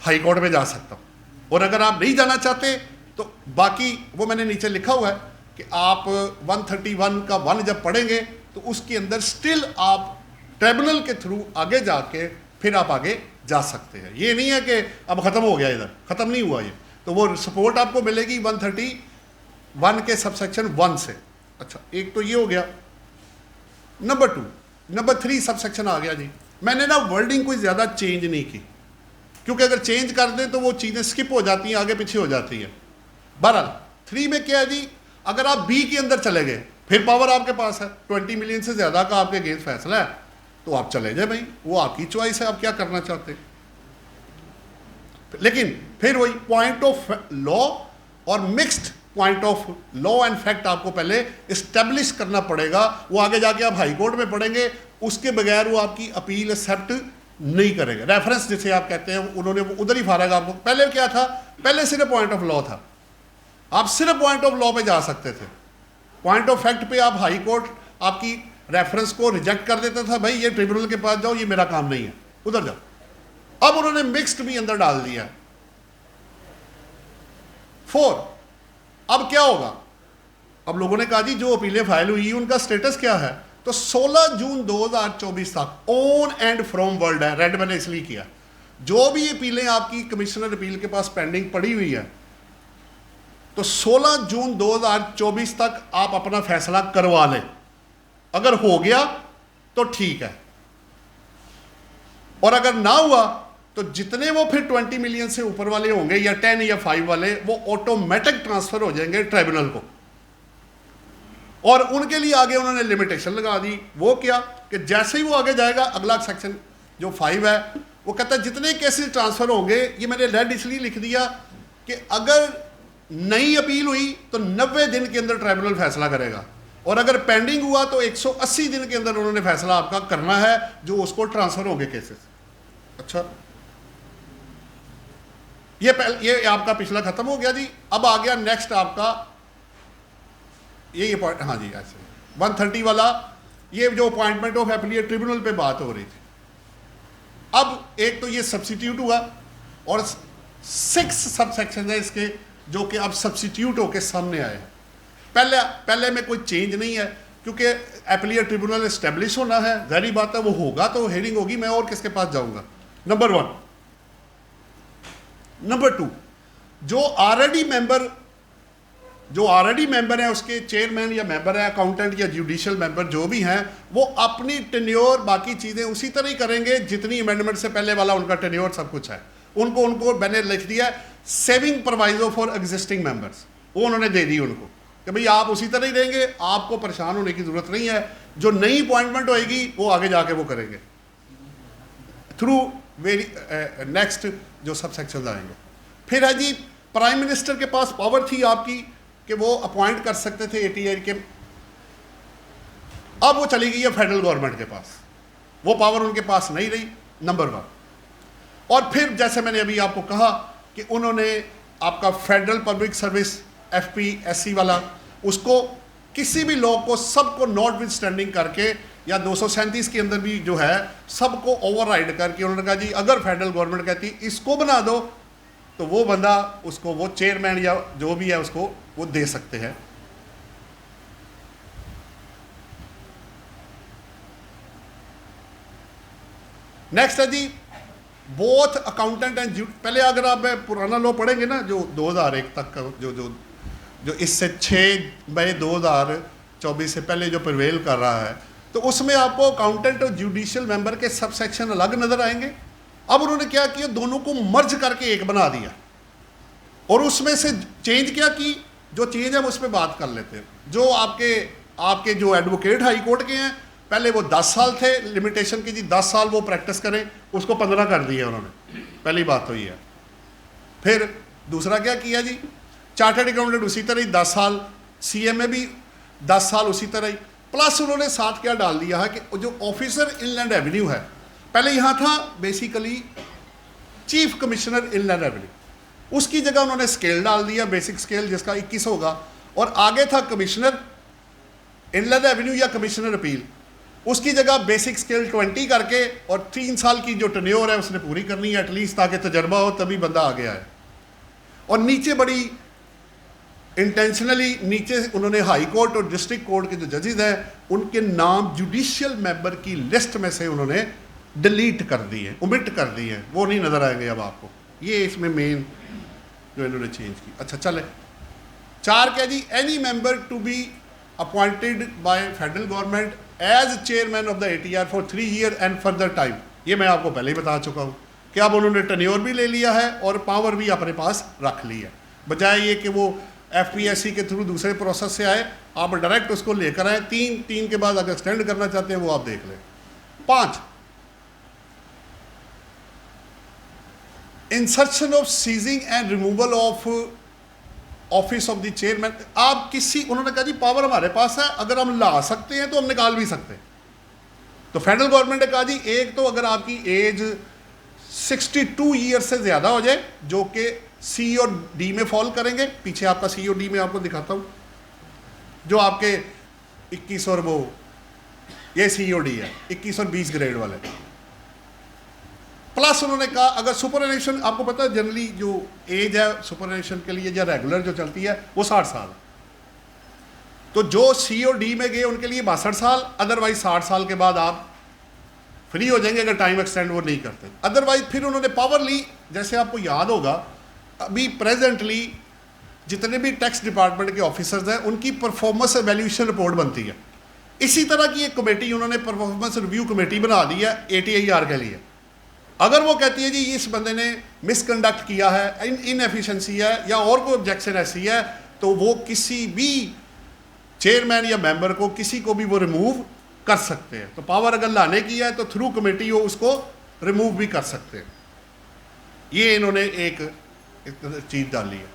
हाई कोर्ट में जा सकता हूं। और अगर आप नहीं जाना चाहते तो बाकी वो मैंने नीचे लिखा हुआ है कि आप 131 का 1 जब पढ़ेंगे तो उसके अंदर स्टिल आप ट्रिब्यूनल के थ्रू आगे जाके फिर आप आगे जा सकते हैं। ये नहीं है कि अब ख़त्म हो गया, इधर ख़त्म नहीं हुआ ये, तो वो सपोर्ट आपको मिलेगी 131 के सबसेक्शन 1 से। अच्छा, एक तो ये हो गया। नंबर 2, नंबर 3 सबसेक्शन आ गया जी। मैंने ना वर्डिंग कोई ज़्यादा चेंज नहीं की, क्योंकि अगर चेंज कर दें तो वो चीज़ें स्किप हो जाती हैं, आगे पीछे हो जाती है। बहरहाल 3 में क्या है जी, अगर आप बी के अंदर चले गए, फिर पावर आपके पास है, 20 मिलियन से ज़्यादा का आपके अगेंस्ट फैसला है, तो आप चले जाए भाई, वो आपकी चॉइस है, आप क्या करना चाहते हैं। लेकिन फिर वही पॉइंट ऑफ लॉ और mixed point of law and fact आपको पहले इस्टेब्लिश करना पड़ेगा। वो आगे जाके आप हाई कोर्ट में पढ़ेंगे, उसके बगैर वो आपकी अपील एक्सेप्ट नहीं करेंगे। रेफरेंस जिसे आप कहते हैं, उन्होंने वो उधर ही फाड़ेगा आपको। पहले क्या था, पहले सिर्फ पॉइंट ऑफ लॉ था, आप सिर्फ पॉइंट ऑफ लॉ पे जा सकते थे, पॉइंट ऑफ फैक्ट पे आप हाई कोर्ट आपकी रेफरेंस को रिजेक्ट कर देता था, भाई ये ट्रिब्यूनल के पास जाओ, ये मेरा काम नहीं है, उधर जाओ। अब उन्होंने मिक्स्ड भी अंदर डाल दिया। 4, अब क्या होगा, अब लोगों ने कहा जी जो अपीलें फाइल हुई उनका स्टेटस क्या है, तो 16 जून 2024 तक ऑन एंड फ्रॉम वर्ल्ड है, रेड मैंने इसलिए किया, जो भी अपीलें आपकी कमिश्नर अपील के पास पेंडिंग पड़ी हुई है, तो 16 जून 2024 तक आप अपना फैसला करवा लें। अगर हो गया तो ठीक है, और अगर ना हुआ तो जितने वो फिर 20 मिलियन से ऊपर वाले होंगे या 10 या 5 वाले, वो ऑटोमेटिक ट्रांसफर हो जाएंगे ट्रिब्यूनल को, और उनके लिए आगे उन्होंने लिमिटेशन लगा दी। वो क्या कि जैसे ही वो आगे जाएगा, अगला सेक्शन जो 5 है वो कहता है जितने केसेस ट्रांसफर होंगे, ये मैंने रेड इसलिए लिख दिया कि अगर नई अपील हुई तो 90 दिन के अंदर ट्रिब्यूनल फैसला करेगा, और अगर पेंडिंग हुआ तो 180 दिन के अंदर उन्होंने फैसला आपका करना है, जो उसको ट्रांसफर होंगे केसेस। अच्छा, ये आपका पिछला खत्म हो गया जी। अब आ गया नेक्स्ट आपका ये पॉइंट, हाँ जी, ऐसे 130 वाला, ये जो अपॉइंटमेंट ऑफ एपीलेट ट्रिब्यूनल पे बात हो रही थी। अब एक तो ये सब्सिट्यूट हुआ, और 6 सब सेक्शन है इसके जो कि अब सब्सिट्यूट होके सामने आए हैं। पहले में कोई चेंज नहीं है, क्योंकि एपीलेट ट्रिब्यूनल एस्टेब्लिश होना है, जाहिर बात है वो होगा तो हेयरिंग होगी, मैं और किसके पास जाऊंगा, नंबर 1। नंबर 2, जो ऑलरेडी मेंबर है, उसके चेयरमैन या मेंबर है, अकाउंटेंट या जुडिशियल मेंबर जो भी हैं, वो अपनी टेन्योर बाकी चीज़ें उसी तरह ही करेंगे जितनी अमेंडमेंट से पहले वाला उनका टेन्योर सब कुछ है। उनको मैंने लिख दिया saving proviso for existing members, वो उन्होंने दे दी उनको कि भाई आप उसी तरह ही रहेंगे, आपको परेशान होने की ज़रूरत नहीं है, जो नई अपॉइंटमेंट होएगी वो आगे जाके वो करेंगे थ्रू वेरी नेक्स्ट जो सब सेक्शन आएंगे। फिर है जी प्राइम मिनिस्टर के पास पावर थी आपकी कि वो अपॉइंट कर सकते थे ATI के, अब वो चली गई है फेडरल गवर्नमेंट के पास, वो पावर उनके पास नहीं रही, नंबर 1। और फिर जैसे मैंने अभी आपको कहा कि उन्होंने आपका फेडरल पब्लिक सर्विस FPSC वाला, उसको किसी भी लॉ को सबको नॉट विद स्टैंडिंग करके या 237 के अंदर भी जो है सबको ओवरराइड करके उन्होंने कहा जी अगर फेडरल गवर्नमेंट कहती इसको बना दो तो वो बंदा उसको वो चेयरमैन या जो भी है उसको वो दे सकते हैं। नेक्स्ट है जी बोथ अकाउंटेंट एंड, पहले अगर आप पुराना लॉ पढ़ेंगे ना जो 2001 तक का जो इससे 6 मई 2024 से पहले जो प्रिवेल कर रहा है, तो उसमें आपको अकाउंटेंट और जुडिशियल मेंबर के सब सेक्शन अलग नजर आएंगे। अब उन्होंने क्या किया, दोनों को मर्ज करके एक बना दिया और उसमें से चेंज क्या की, जो चेंज है उस पर बात कर लेते हैं। जो आपके जो एडवोकेट हाई कोर्ट के हैं, पहले वो 10 साल थे लिमिटेशन की जी, 10 साल वो प्रैक्टिस करें, उसको 15 कर दिया उन्होंने, पहली बात तो ये है। फिर दूसरा क्या किया जी, चार्टर्ड अकाउंटेंट उसी तरह ही 10 साल, CMA भी 10 साल उसी तरह ही, प्लस उन्होंने साथ क्या डाल दिया है कि जो ऑफिसर इनलैंड रेवेन्यू है, पहले यहाँ था basically chief commissioner inland revenue, उसकी जगह उन्होंने स्केल डाल दिया, बेसिक स्केल जिसका 21 होगा, और आगे था कमिश्नर इनलैंड रेवेन्यू या कमिश्नर अपील, उसकी जगह बेसिक स्केल 20 करके और 3 साल की जो टेन्योर है उसने पूरी करनी है एटलीस्ट, ताकि तजर्बा हो तभी बंदा आगे आए। और नीचे बड़ी इंटेंशनली नीचे उन्होंने हाई कोर्ट और डिस्ट्रिक्ट कोर्ट के जो जजेस हैं उनके नाम जुडिशियल मेंबर की लिस्ट में से उन्होंने डिलीट कर दी है, ओमिट कर दी है, वो नहीं नजर आएंगे अब आपको। ये इसमें मेन जो इन्होंने चेंज की। अच्छा चले 4 क्या जी, any member to be appointed by federal government as chairman of the ATR for 3 year and further time, ये मैं आपको पहले ही बता चुका हूँ कि अब उन्होंने टेन्योर भी ले लिया है और पावर भी अपने पास रख ली है, बजाय ये कि वो FPSC के थ्रू दूसरे प्रोसेस से आए, आप डायरेक्ट उसको लेकर आए। 3 के बाद अगर एक्सटेंड करना चाहते हैं वो आप देख लें। 5 insertion of seizing and removal of office of the chairman, आप किसी, उन्होंने कहा जी पावर हमारे पास है, अगर हम ला सकते हैं तो हम निकाल भी सकते हैं। तो फेडरल गवर्नमेंट ने कहा जी एक तो अगर आपकी एज 62 ईयर से ज़्यादा हो जाए, जो कि C और D में फॉल करेंगे, पीछे आपका C और D में आपको दिखाता हूँ, जो आपके 21 और वो ये C और D है, 21 और 20 ग्रेड वाले। प्लस उन्होंने कहा अगर सुपरएनुएशन, आपको पता है जनरली जो एज है सुपरएनुएशन के लिए या रेगुलर जो चलती है वो 60 साल, तो जो C और D में गए उनके लिए 62 साल, अदरवाइज 60 साल के बाद आप फ्री हो जाएंगे अगर टाइम एक्सटेंड वो नहीं करते। अदरवाइज फिर उन्होंने पावर ली, जैसे आपको याद होगा अभी प्रेजेंटली जितने भी टैक्स डिपार्टमेंट के ऑफिसर्स हैं उनकी परफॉर्मेंस एवेल्यूएशन रिपोर्ट बनती है, इसी तरह की एक कमेटी उन्होंने परफॉर्मेंस रिव्यू कमेटी बना दी है ATIR के लिए। अगर वो कहती है जी इस बंदे ने मिसकंडक्ट किया है, इनएफिशिएंसी है या और कोई ऑब्जेक्शन ऐसी है, तो वो किसी भी चेयरमैन या मेंबर को किसी को भी वो रिमूव कर सकते हैं। तो पावर अगर लाने की है तो थ्रू कमेटी वो उसको रिमूव भी कर सकते हैं। ये इन्होंने एक चीज़ डाली है।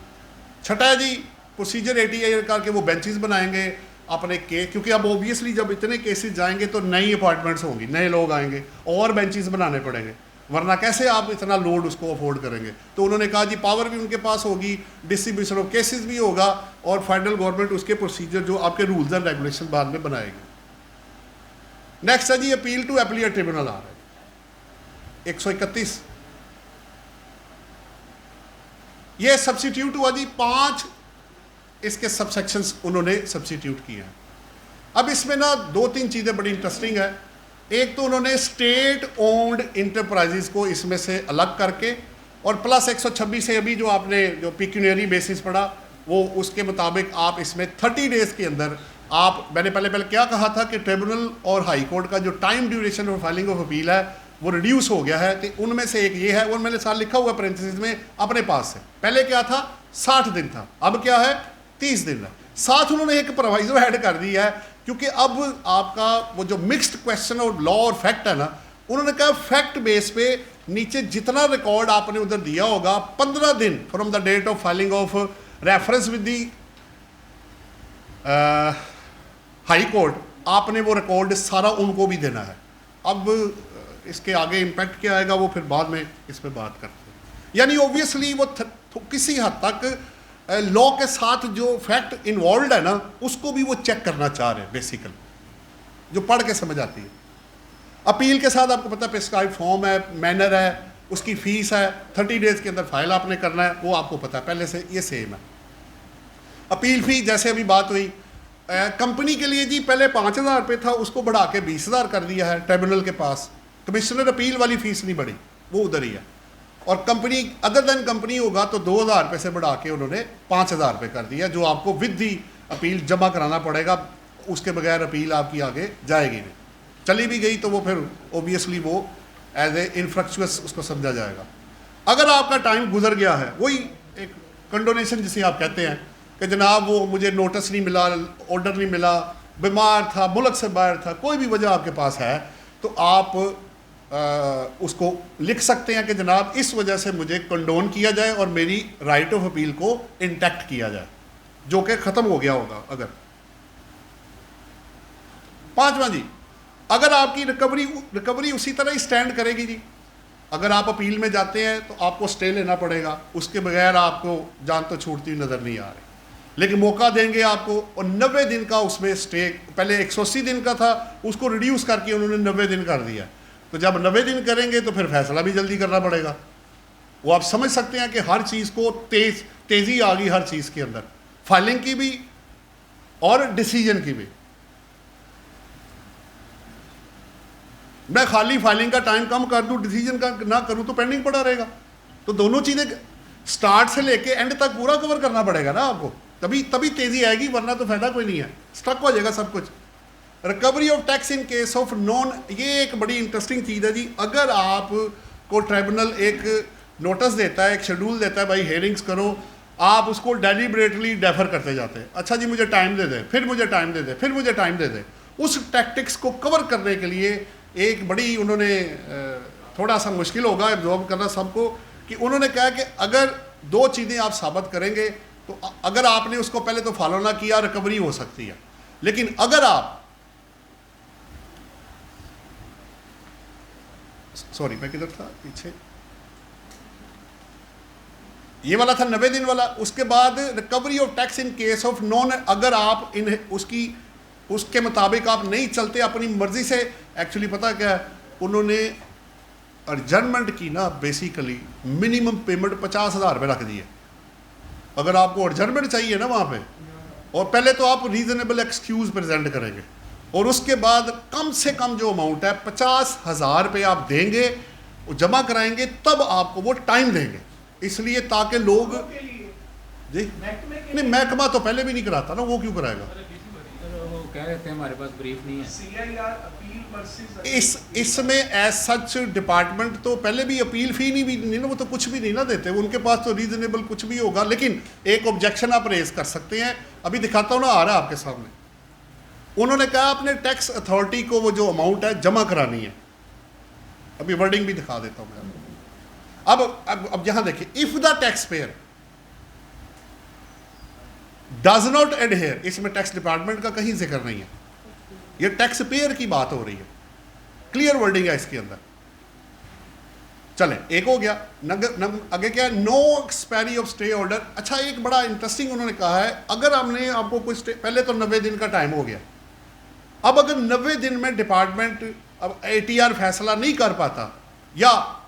छठा है जी प्रोसीजर ATI करके वो बेंचेस बनाएंगे अपने केस, क्योंकि अब ऑब्वियसली जब इतने केसेस जाएंगे तो नई अपॉइंटमेंट्स होंगी, नए लोग आएंगे और बेंचेस बनाने पड़ेंगे, वरना कैसे आप इतना लोड उसको अफोर्ड करेंगे। तो उन्होंने कहा जी पावर भी उनके पास होगी, डिस्ट्रीब्यूशन ऑफ केसेस भी होगा और फेडरल गवर्नमेंट उसके प्रोसीजर जो आपके रूल्स एंड रेगुलेशन बाद में बनाएगी। नेक्स्ट है जी अपील टू एपीलेट ट्रिब्यूनल आ रहा है 131, ये सब्सिट्यूट हुआ जी, 5 इसके सबसेक्शंस उन्होंने सब्सिट्यूट किए हैं। अब इसमें ना 2-3 चीज़ें बड़ी इंटरेस्टिंग है। एक तो उन्होंने स्टेट ओन्ड इंटरप्राइजेस को इसमें से अलग करके, और प्लस 126 से अभी जो आपने जो पिक्यूनियरी बेसिस पढ़ा वो उसके मुताबिक आप इसमें 30 डेज के अंदर आप, मैंने पहले क्या कहा था कि ट्रिब्यूनल और हाई कोर्ट का जो टाइम ड्यूरेशन और फाइलिंग ऑफ अपील है वो रिड्यूस हो गया है। तो उनमें से एक ये है, और मैंने साल लिखा हुआ पैरेंथेसिस में अपने पास से। पहले क्या था, 60 दिन था, अब क्या है 30 दिन है। साथ उन्होंने एक प्रोवाइजो ऐड कर दी है, क्योंकि अब आपका वो जो मिक्स्ड क्वेश्चन और लॉ और फैक्ट है ना, उन्होंने कहा फैक्ट बेस पे नीचे जितना रिकॉर्ड आपने उधर दिया होगा 15 दिन from the date of filing of reference with the high court, आपने वो रिकॉर्ड सारा उनको भी देना है। अब इसके आगे इम्पैक्ट क्या आएगा वो फिर बाद में इस पर बात करते हैं। यानी ऑब्वियसली वो किसी हद तक लॉ के साथ जो फैक्ट इन्वॉल्व है ना, उसको भी वो चेक करना चाह रहे हैं बेसिकली, जो पढ़ के समझ आती है। अपील के साथ आपको पता है प्रिस्क्राइब फॉर्म है, मैनर है, उसकी फीस है, 30 डेज के अंदर फाइल आपने करना है, वो आपको पता है पहले से, ये सेम है। अपील फी जैसे अभी बात हुई, कंपनी के लिए जी पहले 5,000 रुपये था, उसको बढ़ा के 20,000 कर दिया है ट्रिब्यूनल के पास। कमिश्नर अपील वाली फीस नहीं बढ़ी, वो उधर ही है। और कंपनी अदर देन कंपनी होगा तो 2,000 रुपये से बढ़ा के उन्होंने 5,000 रुपये कर दिया, जो आपको विद दी अपील जमा कराना पड़ेगा, उसके बगैर अपील आपकी आगे जाएगी नहीं। चली भी गई तो वो फिर ओबियसली वो एज ए इनफ्रक्चुअस उसको समझा जाएगा। अगर आपका टाइम गुजर गया है, वही एक कंडोनेशन जिसे आप कहते हैं कि जनाब वो मुझे नोटिस नहीं मिला, ऑर्डर नहीं मिला, बीमार था, मुल्क से बाहर था, कोई भी वजह आपके पास है, तो आप उसको लिख सकते हैं कि जनाब इस वजह से मुझे कंडोन किया जाए और मेरी राइट ऑफ अपील को इंटैक्ट किया जाए, जो कि ख़त्म हो गया होगा। अगर 5वां जी, अगर आपकी रिकवरी उसी तरह ही स्टैंड करेगी जी, अगर आप अपील में जाते हैं तो आपको स्टे लेना पड़ेगा, उसके बगैर आपको जान तो छूटती नज़र नहीं आ रही। लेकिन मौका देंगे आपको, और 90 दिन का उसमें स्टे, पहले 180 दिन का था, उसको रिड्यूस करके उन्होंने 90 दिन कर दिया। तो जब 90 दिन करेंगे तो फिर फैसला भी जल्दी करना पड़ेगा। वो आप समझ सकते हैं कि हर चीज़ को तेज़ी आ गई, हर चीज़ के अंदर, फाइलिंग की भी और डिसीजन की भी। मैं खाली फाइलिंग का टाइम कम कर दूं, डिसीजन का ना करूं तो पेंडिंग पड़ा रहेगा। तो दोनों चीज़ें स्टार्ट से लेके एंड तक पूरा कवर करना पड़ेगा ना आपको, तभी तेज़ी आएगी, वरना तो फायदा कोई नहीं है, स्टक हो जाएगा सब कुछ। Recovery of tax in case of non, ये एक बड़ी इंटरेस्टिंग चीज़ है जी। अगर आपको ट्राइब्यूनल एक नोटिस देता है, एक शेड्यूल देता है, भाई हेयरिंग्स करो, आप उसको डेलिबरेटली डेफर करते जाते हैं, अच्छा जी मुझे टाइम दे दें, फिर मुझे टाइम दे दें, फिर मुझे टाइम दे दें। उस टैक्टिक्स को कवर करने के लिए एक बड़ी उन्होंने थोड़ा सा मुश्किल होगा एब्जॉर्ब करना सबको, कि उन्होंने कहा कि अगर 2 चीज़ें आप साबित करेंगे तो अगर आपने उसको पहले तो फॉलो ना किया, रिकवरी हो सकती है। लेकिन अगर आप, सॉरी मैं किधर था पीछे, ये वाला था 90 दिन वाला। उसके बाद recovery of tax in case of non, अगर आप इन उसके मुताबिक आप नहीं चलते, अपनी मर्जी से, एक्चुअली पता क्या है, उन्होंने अर्जनमेंट की ना, बेसिकली मिनिमम पेमेंट 50,000 रुपये रख दी है। अगर आपको अर्जनमेंट चाहिए ना वहाँ पे, और पहले तो आप रीजनेबल एक्सक्यूज प्रेजेंट करेंगे, और उसके बाद कम से कम जो अमाउंट है 50,000 रुपये आप देंगे, वो जमा कराएंगे, तब आपको वो टाइम देंगे, इसलिए ताकि लोग जी नहीं, महकमा तो पहले भी नहीं कराता ना, वो क्यों कराएगा? कह रहे थे हमारे पास ब्रीफ नहीं है। इसमें एज सच डिपार्टमेंट तो पहले भी अपील फी नहीं ना, वो तो कुछ भी नहीं ना देते, उनके पास तो रीजनेबल कुछ भी होगा। लेकिन एक ऑब्जेक्शन आप रेज कर सकते हैं, अभी दिखाता हूँ ना, आ रहा है आपके सामने। उन्होंने कहा अपने टैक्स अथॉरिटी को वो जो अमाउंट है जमा करानी है, अभी वर्डिंग भी दिखा देता हूँ मैं। अब यहाँ देखिए, if the tax payer does not adhere, इसमें टैक्स डिपार्टमेंट का कहीं जिक्र नहीं है, ये टैक्स पेयर की बात हो रही है, क्लियर वर्डिंग है इसके अंदर। चले, एक हो गया। आगे क्या है, no expiry of stay order. अच्छा, एक बड़ा इंटरेस्टिंग उन्होंने कहा है, अगर हमने आपको कोई स्टे, पहले तो 90 दिन का टाइम हो गया, अब अगर 90 दिन में डिपार्टमेंट अब ATR फैसला नहीं कर पाता, या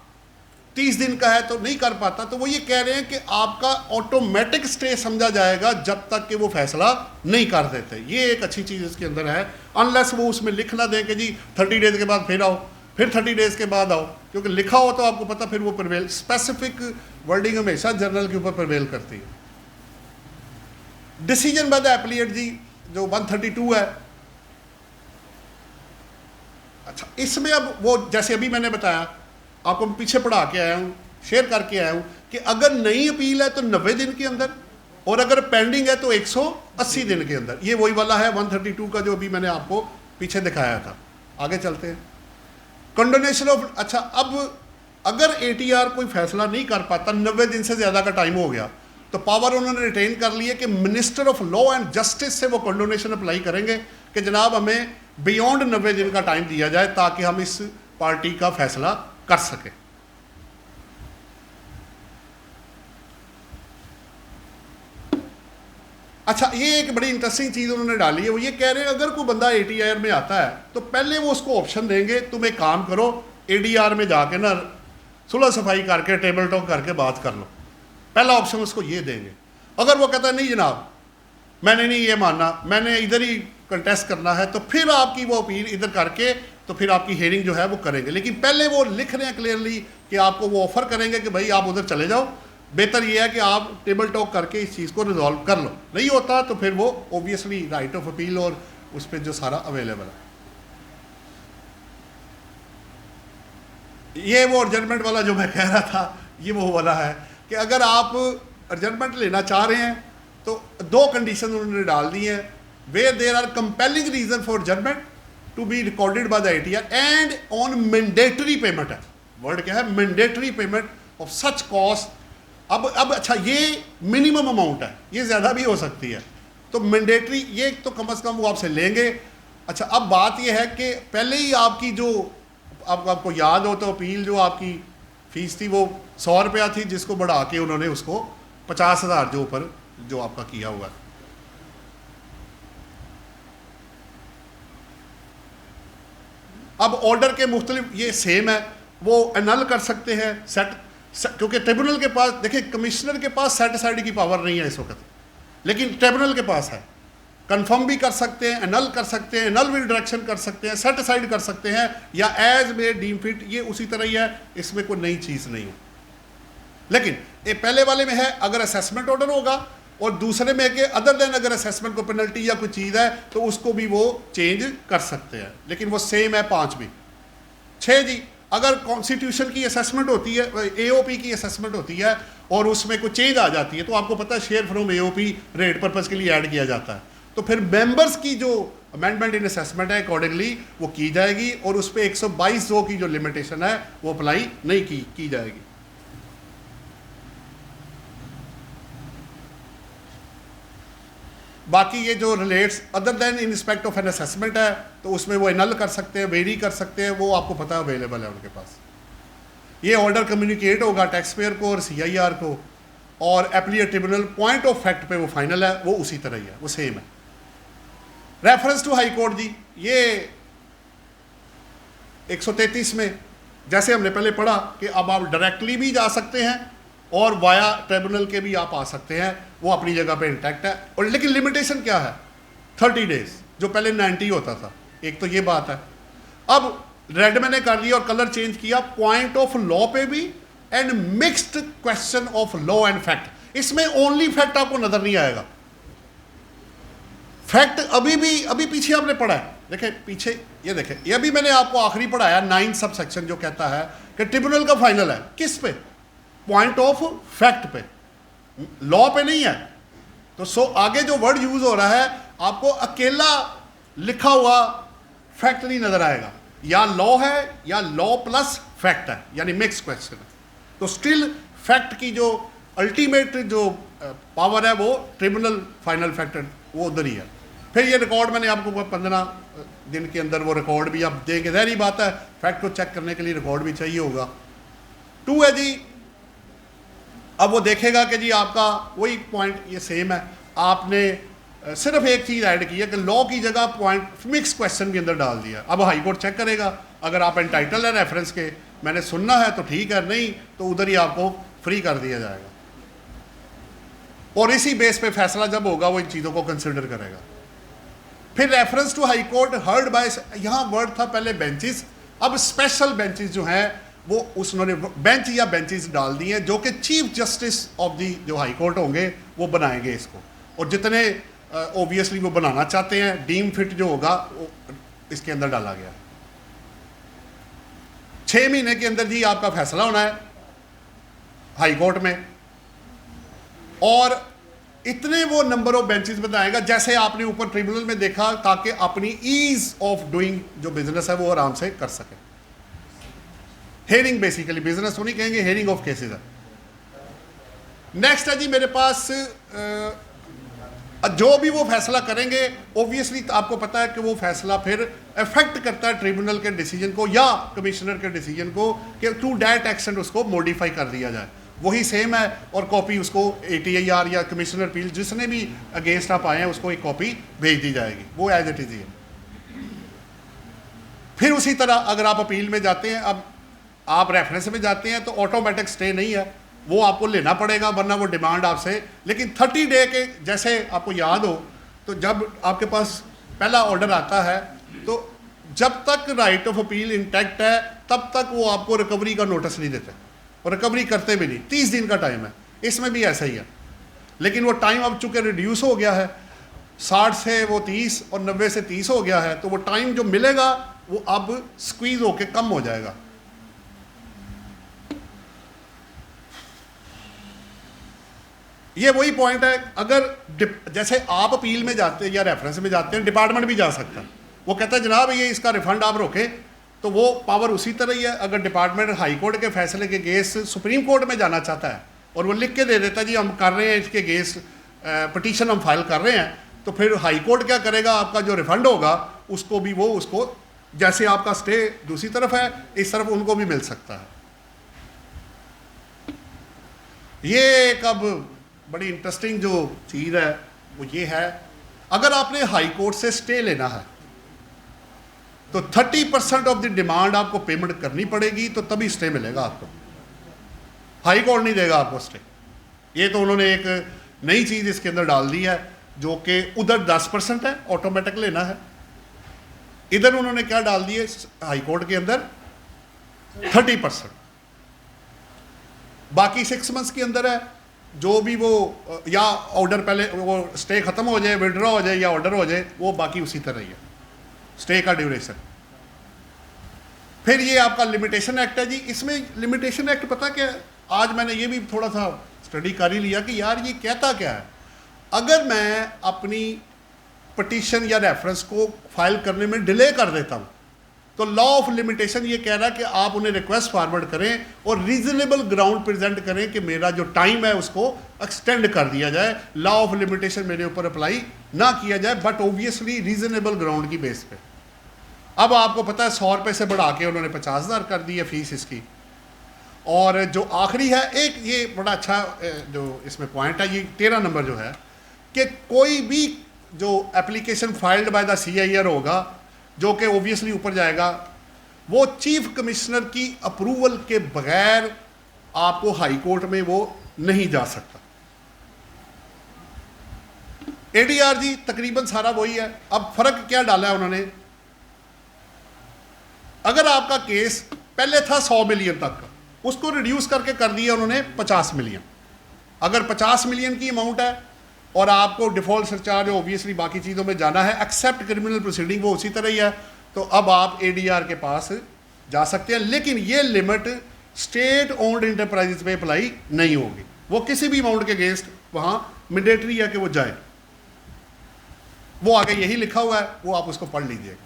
30 दिन का है तो नहीं कर पाता, तो वो ये कह रहे हैं कि आपका ऑटोमेटिक स्टे समझा जाएगा जब तक कि वो फैसला नहीं कर देते। ये एक अच्छी चीज़ इसके अंदर है, अनलेस वो उसमें लिख ना दें कि जी 30 डेज के बाद फिर आओ, फिर 30 डेज के बाद आओ, क्योंकि लिखा हो तो आपको पता, फिर वो प्रिवेल, स्पेसिफिक वर्डिंग हमेशा जर्नल के ऊपर प्रिवेल करती है। डिसीजन बाय द एप्लीएट जी, जो 132 है, अच्छा, इसमें अब वो जैसे अभी मैंने बताया, आपको पीछे पढ़ा के आया हूँ, शेयर करके आया हूँ कि अगर नई अपील है तो 90 दिन के अंदर, और अगर पेंडिंग है तो 180 दिन के अंदर। ये वही वाला है 132 का जो अभी मैंने आपको पीछे दिखाया था। आगे चलते हैं। कंडोनेशन ऑफ, अच्छा, अब अगर ATR कोई फैसला नहीं कर पाता, 90 दिन से ज़्यादा का टाइम हो गया, तो पावर उन्होंने रिटेन कर ली है कि minister of law and justice से वो कंडोनेशन अप्लाई करेंगे कि जनाब हमें बियॉन्ड 90 दिन का टाइम दिया जाए ताकि हम इस पार्टी का फैसला कर सकें। अच्छा, ये एक बड़ी इंटरेस्टिंग चीज़ उन्होंने डाली है, वो ये कह रहे हैं अगर कोई बंदा ATR में आता है तो पहले वो उसको ऑप्शन देंगे, तुम एक काम करो, ADR में जाके ना सुलह सफाई करके टेबल टॉक करके बात कर लो। पहला ऑप्शन उसको ये देंगे। अगर वो कहता है नहीं जनाब मैंने नहीं ये मानना, मैंने इधर ही कंटेस्ट करना है, तो फिर आपकी वो अपील इधर करके तो फिर आपकी हेयरिंग जो है वो करेंगे। लेकिन पहले वो लिख रहे हैं क्लियरली कि आपको वो ऑफर करेंगे कि भाई आप उधर चले जाओ, बेहतर ये है कि आप टेबल टॉक करके इस चीज़ को रिजॉल्व कर लो। नहीं होता तो फिर वो ऑब्वियसली राइट ऑफ अपील और उस पर जो सारा अवेलेबल है। ये वो एडजमेंट वाला जो मैं कह रहा था, ये वो वाला है कि अगर आप एडजमेंट लेना चाह रहे हैं तो 2 कंडीशन उन्होंने डाल दी है। Where there are compelling reason for adjournment to be recorded by the ATR and on mandatory payment है। वर्ड क्या है? Mandatory payment of such cost. अब अच्छा, ये मिनिमम अमाउंट है, ये ज़्यादा भी हो सकती है, तो मैंडेटरी ये तो कम से कम वो आपसे लेंगे। अच्छा, अब बात ये है कि पहले ही आपकी जो आपको याद हो तो अपील जो आपकी फ़ीस थी वो 100 रुपया थी, जिसको बढ़ा के उन्होंने उसको 50,000 जो ऊपर जो आपका किया हुआ है। अब ऑर्डर के मुख्तलिफ ये सेम है, वो एनल कर सकते हैं सेट, क्योंकि ट्रिब्यूनल के पास, देखिए कमिश्नर के पास सेट साइड की पावर नहीं है इस वक्त, लेकिन ट्रिब्यूनल के पास है। कंफर्म भी कर सकते हैं, एनल कर सकते हैं, एनल विल डायरेक्शन कर सकते हैं, सेट साइड कर सकते हैं, या एज मे डीम फिट, ये उसी तरह ही है, इसमें कोई नई चीज़ नहीं है। लेकिन ये पहले वाले में है अगर असेसमेंट ऑर्डर होगा, और दूसरे में है कि अदर देन अगर असेसमेंट को पेनल्टी या कोई चीज़ है तो उसको भी वो चेंज कर सकते हैं, लेकिन वो सेम है 5 भी। 6 जी, अगर कॉन्स्टिट्यूशन की असेसमेंट होती है, AOP की असेसमेंट होती है और उसमें कोई चेंज आ जाती है, तो आपको पता है share from AOP rate purpose के लिए ऐड किया जाता है, तो फिर मेंबर्स की जो अमेंडमेंट इन असेसमेंट है अकॉर्डिंगली वो की जाएगी, और उस पर 122 की जो लिमिटेशन है वो अप्लाई नहीं की जाएगी। बाकी ये जो relates other then in respect of an assessment है, तो उसमें वो एनल कर सकते हैं, वेरी कर सकते हैं, वो आपको पता है अवेलेबल है उनके पास। ये ऑर्डर कम्युनिकेट होगा टैक्स पेयर को और CIR को, और एप्लीकेट ट्रिब्यूनल पॉइंट ऑफ फैक्ट पे वो फाइनल है, वो उसी तरह ही है, वो सेम है। रेफरेंस टू हाई कोर्ट जी, ये 133 में जैसे हमने पहले पढ़ा कि अब आप डायरेक्टली भी जा सकते हैं और वाया ट्रिब्यूनल के भी आप आ सकते हैं, वो अपनी जगह पे इंटैक्ट है। और लेकिन लिमिटेशन क्या है? 30 डेज, जो पहले 90 होता था। एक तो ये बात है। अब रेड मैंने कर लिया और कलर चेंज किया, पॉइंट ऑफ लॉ पे भी, and mixed question of law and fact. इसमें ओनली फैक्ट आपको नजर नहीं आएगा, फैक्ट अभी पीछे आपने पढ़ा है, देखें पीछे, ये देखें, ये अभी मैंने आपको आखिरी पढ़ाया 9 सब सेक्शन, जो कहता है कि ट्रिब्यूनल का फाइनल है किस पे? पॉइंट ऑफ फैक्ट पे, लॉ पे नहीं है। तो आगे जो वर्ड यूज हो रहा है, आपको अकेला लिखा हुआ फैक्ट नहीं नजर आएगा, या लॉ है या लॉ प्लस फैक्ट है, यानी मिक्स क्वेश्चन है। तो स्टिल फैक्ट की जो अल्टीमेट जो पावर है वो ट्रिब्यूनल फाइनल फैक्ट वो उधर ही है। फिर ये रिकॉर्ड मैंने आपको 15 दिन के अंदर वो रिकॉर्ड भी आप देंगे, ज़ाहिर बात है फैक्ट को चेक करने के लिए रिकॉर्ड भी चाहिए होगा। 2 है जी, अब वो देखेगा कि जी आपका वही पॉइंट ये सेम है, आपने सिर्फ एक चीज़ ऐड की है कि लॉ की जगह पॉइंट मिक्स क्वेश्चन के अंदर डाल दिया। अब हाई कोर्ट चेक करेगा, अगर आप एंटाइटल है रेफरेंस के, मैंने सुनना है तो ठीक है, नहीं तो उधर ही आपको फ्री कर दिया जाएगा, और इसी बेस पे फैसला जब होगा वो इन चीज़ों को कंसिडर करेगा। फिर reference to high court heard by, यहाँ वर्ड था पहले बेंचेस, अब स्पेशल बेंचेस जो हैं वो उन्होंने बेंच या बेंचेस डाल दिए हैं, जो कि चीफ जस्टिस ऑफ दी जो हाई कोर्ट होंगे वो बनाएंगे इसको, और जितने ऑब्वियसली वो बनाना चाहते हैं, डीम फिट जो होगा वो इसके अंदर डाला गया। 6 महीने के अंदर जी आपका फैसला होना है हाई कोर्ट में, और इतने वो नंबर ऑफ बेंचेस बताएगा जैसे आपने ऊपर ट्रिब्यूनल में देखा, ताकि अपनी ईज ऑफ डूइंग जो बिजनेस है वो आराम से कर सके। हेयरिंग बेसिकली, बिजनेस तो नहीं कहेंगे, हेयरिंग ऑफ केसेस है। नेक्स्ट है जी मेरे पास जो भी वो फैसला करेंगे, ऑब्वियसली आपको पता है कि वो फैसला फिर अफेक्ट करता है ट्रिब्यूनल के डिसीजन को या कमिश्नर के डिसीजन को, कि टू दैट एक्सटेंट उसको मॉडिफाई कर दिया जाए। वही सेम है, और कॉपी उसको ATIR या कमिश्नर अपील जिसने भी अगेंस्ट आप आए हैं उसको एक कॉपी भेज दी जाएगी, वो एज इट इज ही है। फिर उसी तरह अगर आप अपील में जाते हैं, अब आप रेफरेंस में जाते हैं तो ऑटोमेटिक स्टे नहीं है, वो आपको लेना पड़ेगा, वरना वो डिमांड आपसे। लेकिन 30 डे के, जैसे आपको याद हो तो जब आपके पास पहला ऑर्डर आता है तो जब तक राइट ऑफ अपील इंटैक्ट है तब तक वो आपको रिकवरी का नोटिस नहीं देते, और रिकवरी करते भी नहीं। 30 दिन का टाइम है, इसमें भी ऐसा ही है। लेकिन वो टाइम अब चूंकि रिड्यूस हो गया है, 60 से वो 30 और 90 से 30 हो गया है, तो वो टाइम जो मिलेगा वो अब स्क्वीज होके कम हो जाएगा। ये वही पॉइंट है, अगर जैसे आप अपील में जाते हैं या रेफरेंस में जाते हैं, डिपार्टमेंट भी जा सकता है, वो कहता है जनाब ये इसका रिफंड आप रोके, तो वो पावर उसी तरह ही है। अगर डिपार्टमेंट हाई कोर्ट के फैसले के अगेंस्ट सुप्रीम कोर्ट में जाना चाहता है और वो लिख के दे देता है जी हम कर रहे हैं इसके अगेंस्ट पिटीशन हम फाइल कर रहे हैं, तो फिर हाई कोर्ट क्या करेगा, आपका जो रिफंड होगा उसको भी वो उसको, जैसे आपका स्टे दूसरी तरफ है इस तरफ उनको भी मिल सकता है। ये एक अब बड़ी इंटरेस्टिंग जो चीज़ है वो ये है, अगर आपने हाई कोर्ट से स्टे लेना है तो 30% ऑफ द डिमांड आपको पेमेंट करनी पड़ेगी, तो तभी स्टे मिलेगा आपको। हाई कोर्ट नहीं देगा आपको स्टे। ये तो उन्होंने एक नई चीज़ इसके अंदर डाल दी है, जो कि उधर 10% है, ऑटोमेटिक लेना है। इधर उन्होंने क्या डाल दिए हाई कोर्ट के अंदर 30%। बाकी 6 मंथ्स के अंदर है, जो भी वो या ऑर्डर पहले वो स्टे खत्म हो जाए, विड्रॉ हो जाए या ऑर्डर हो जाए, वो बाकी उसी तरह ही है स्टे का ड्यूरेशन। फिर ये आपका लिमिटेशन एक्ट है जी। इसमें लिमिटेशन एक्ट पता क्या, आज मैंने ये भी थोड़ा सा स्टडी कर ही लिया कि यार ये कहता क्या है। अगर मैं अपनी पिटीशन या रेफरेंस को फाइल करने में डिले कर देता हूँ, तो लॉ ऑफ लिमिटेशन ये कह रहा है कि आप उन्हें रिक्वेस्ट फॉरवर्ड करें और रीजनेबल ग्राउंड प्रेजेंट करें कि मेरा जो टाइम है उसको एक्सटेंड कर दिया जाए, लॉ ऑफ लिमिटेशन मेरे ऊपर अप्लाई ना किया जाए, बट ऑब्वियसली रीजनेबल ग्राउंड की बेस पे। अब आपको पता है 100 रुपये से बढ़ा के उन्होंने 50,000 कर दी है फीस इसकी। और जो आखिरी है एक, ये बड़ा अच्छा जो इसमें पॉइंट है, ये 13 नंबर जो है कि कोई भी जो application filed by the CIR होगा, जो कि ओबियसली ऊपर जाएगा, वो चीफ कमिश्नर की अप्रूवल के बगैर आपको हाई कोर्ट में वो नहीं जा सकता। ADR जी तकरीबन सारा वही है। अब फर्क क्या डाला है उन्होंने, अगर आपका केस पहले था 100 मिलियन तक का, उसको रिड्यूस करके कर दिया उन्होंने 50 मिलियन। अगर 50 मिलियन की अमाउंट है और आपको डिफॉल्ट सरचार्ज ऑब्वियसली बाकी चीज़ों में जाना है, एक्सेप्ट क्रिमिनल प्रोसीडिंग वो उसी तरह ही है, तो अब आप ADR के पास जा सकते हैं। लेकिन ये लिमिट स्टेट ओन्ड इंटरप्राइजेस पे अप्लाई नहीं होगी, वो किसी भी अमाउंट के अगेंस्ट वहाँ मैंडेटरी है कि वो जाए। वो आगे यही लिखा हुआ है, वो आप उसको पढ़ लीजिएगा।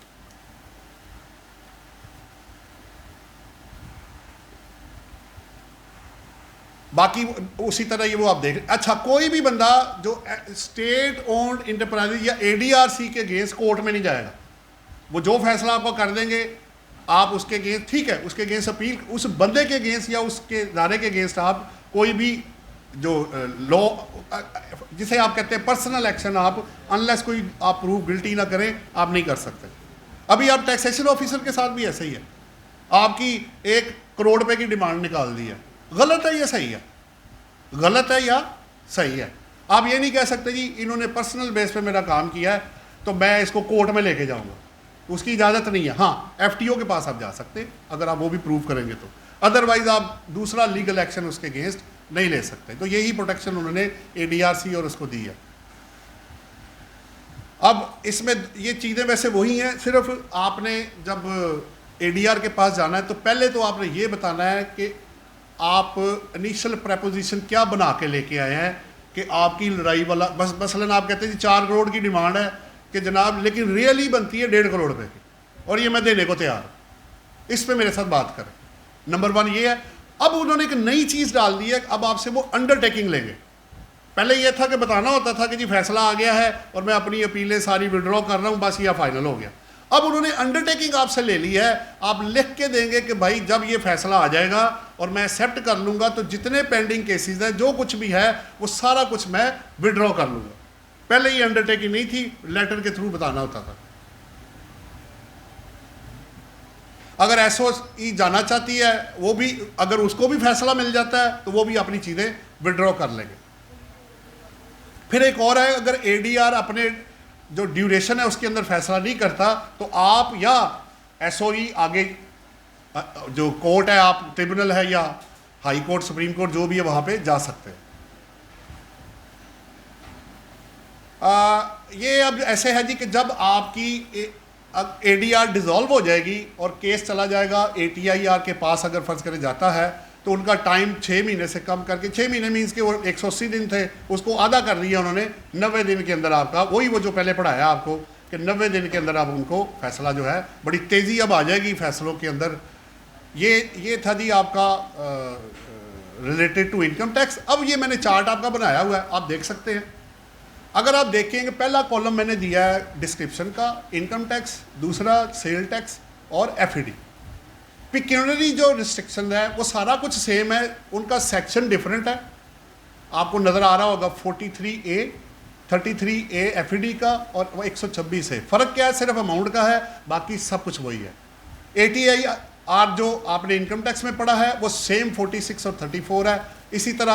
बाकी उसी तरह ये वो आप देख। अच्छा, कोई भी बंदा जो स्टेट ओन्ड इंटरप्राइजेज या ADRC के अगेंस्ट कोर्ट में नहीं जाएगा, वो जो फैसला आपको कर देंगे आप उसके अगेंस्ट, ठीक है, उसके अगेंस्ट अपील, उस बंदे के अगेंस्ट या उसके इदारे के अगेंस्ट आप कोई भी जो लॉ जिसे आप कहते हैं पर्सनल एक्शन, आप अनलेस कोई आप प्रूफ गिल्टी ना करें आप नहीं कर सकते। अभी आप टैक्सेशन ऑफिसर के साथ भी ऐसा ही है, आपकी 1 करोड़ रुपए की डिमांड निकाल दी है, गलत है या सही है, गलत है या सही है। आप ये नहीं कह सकते जी इन्होंने पर्सनल बेस पे मेरा काम किया है तो मैं इसको कोर्ट में लेके जाऊंगा, उसकी इजाज़त नहीं है। हाँ, FTO के पास आप जा सकते अगर आप वो भी प्रूव करेंगे तो, अदरवाइज आप दूसरा लीगल एक्शन उसके अगेंस्ट नहीं ले सकते। तो यही प्रोटेक्शन उन्होंने ADRC और उसको दी है। अब इसमें ये चीज़ें वैसे वही हैं, सिर्फ आपने जब एडीआर के पास जाना है तो पहले तो आपने ये बताना है कि आप इनिशियल प्रपोजिशन क्या बना के लेके आए हैं कि आपकी लड़ाई वाला बस मसलन आप कहते हैं जी 4 करोड़ की डिमांड है कि जनाब लेकिन रियली बनती है 1.5 करोड़ रुपए की और ये मैं देने को तैयार हूँ, इस पे मेरे साथ बात करें। नंबर 1 ये है। अब उन्होंने एक नई चीज़ डाल दी है, अब आपसे वो अंडरटेकिंग लेंगे। पहले ये था कि बताना होता था कि जी फैसला आ गया है और मैं अपनी अपीलें सारी विड्रॉ कर रहा हूँ, बस यह फाइनल हो गया। अब उन्होंने अंडरटेकिंग आपसे ले ली है, आप लिख के देंगे कि भाई जब ये फैसला आ जाएगा और मैं एक्सेप्ट कर लूँगा तो जितने पेंडिंग केसेस हैं जो कुछ भी है वो सारा कुछ मैं विड्रॉ कर लूँगा। पहले ये अंडरटेकिंग नहीं थी, लेटर के थ्रू बताना होता था। अगर एसओई जाना चाहती है वो भी, अगर उसको भी फैसला मिल जाता है तो वो भी अपनी चीज़ें विड्रॉ कर लेंगे। फिर एक और है, अगर एडीआर अपने जो ड्यूरेशन है उसके अंदर फैसला नहीं करता तो आप या एसओई आगे जो कोर्ट है, आप ट्रिब्यूनल है या हाई कोर्ट सुप्रीम कोर्ट जो भी है वहाँ पे जा सकते हैं। ये अब ऐसे है जी कि जब आपकी एडीआर डिसॉल्व हो जाएगी और केस चला जाएगा एटीआईआर के पास, अगर फर्ज करे जाता है तो उनका टाइम 6 महीने से कम करके, 6 महीने मीन्स के वो 180 दिन थे उसको आधा कर दिया उन्होंने 90 दिन के अंदर। आपका वही वो जो पहले पढ़ाया आपको कि 90 दिन के अंदर आप उनको फैसला जो है, बड़ी तेज़ी अब आ जाएगी फैसलों के अंदर। ये था जी आपका रिलेटेड टू इनकम टैक्स। अब ये मैंने चार्ट आपका बनाया हुआ है, आप देख सकते हैं। अगर आप देखेंगे पहला कॉलम मैंने दिया है डिस्क्रिप्शन का इनकम टैक्स, दूसरा सेल टैक्स और एफईडी। पिक्यूनरी जो रिस्ट्रिक्शन है वो सारा कुछ सेम है, उनका सेक्शन डिफरेंट है। आपको नज़र आ रहा होगा 43A 33A एफईडी का और 126 है। फ़र्क क्या है? सिर्फ अमाउंट का है, बाकी सब कुछ वही है। एटीआईआर जो आपने इनकम टैक्स में पढ़ा है वो सेम 46 और 34 है। इसी तरह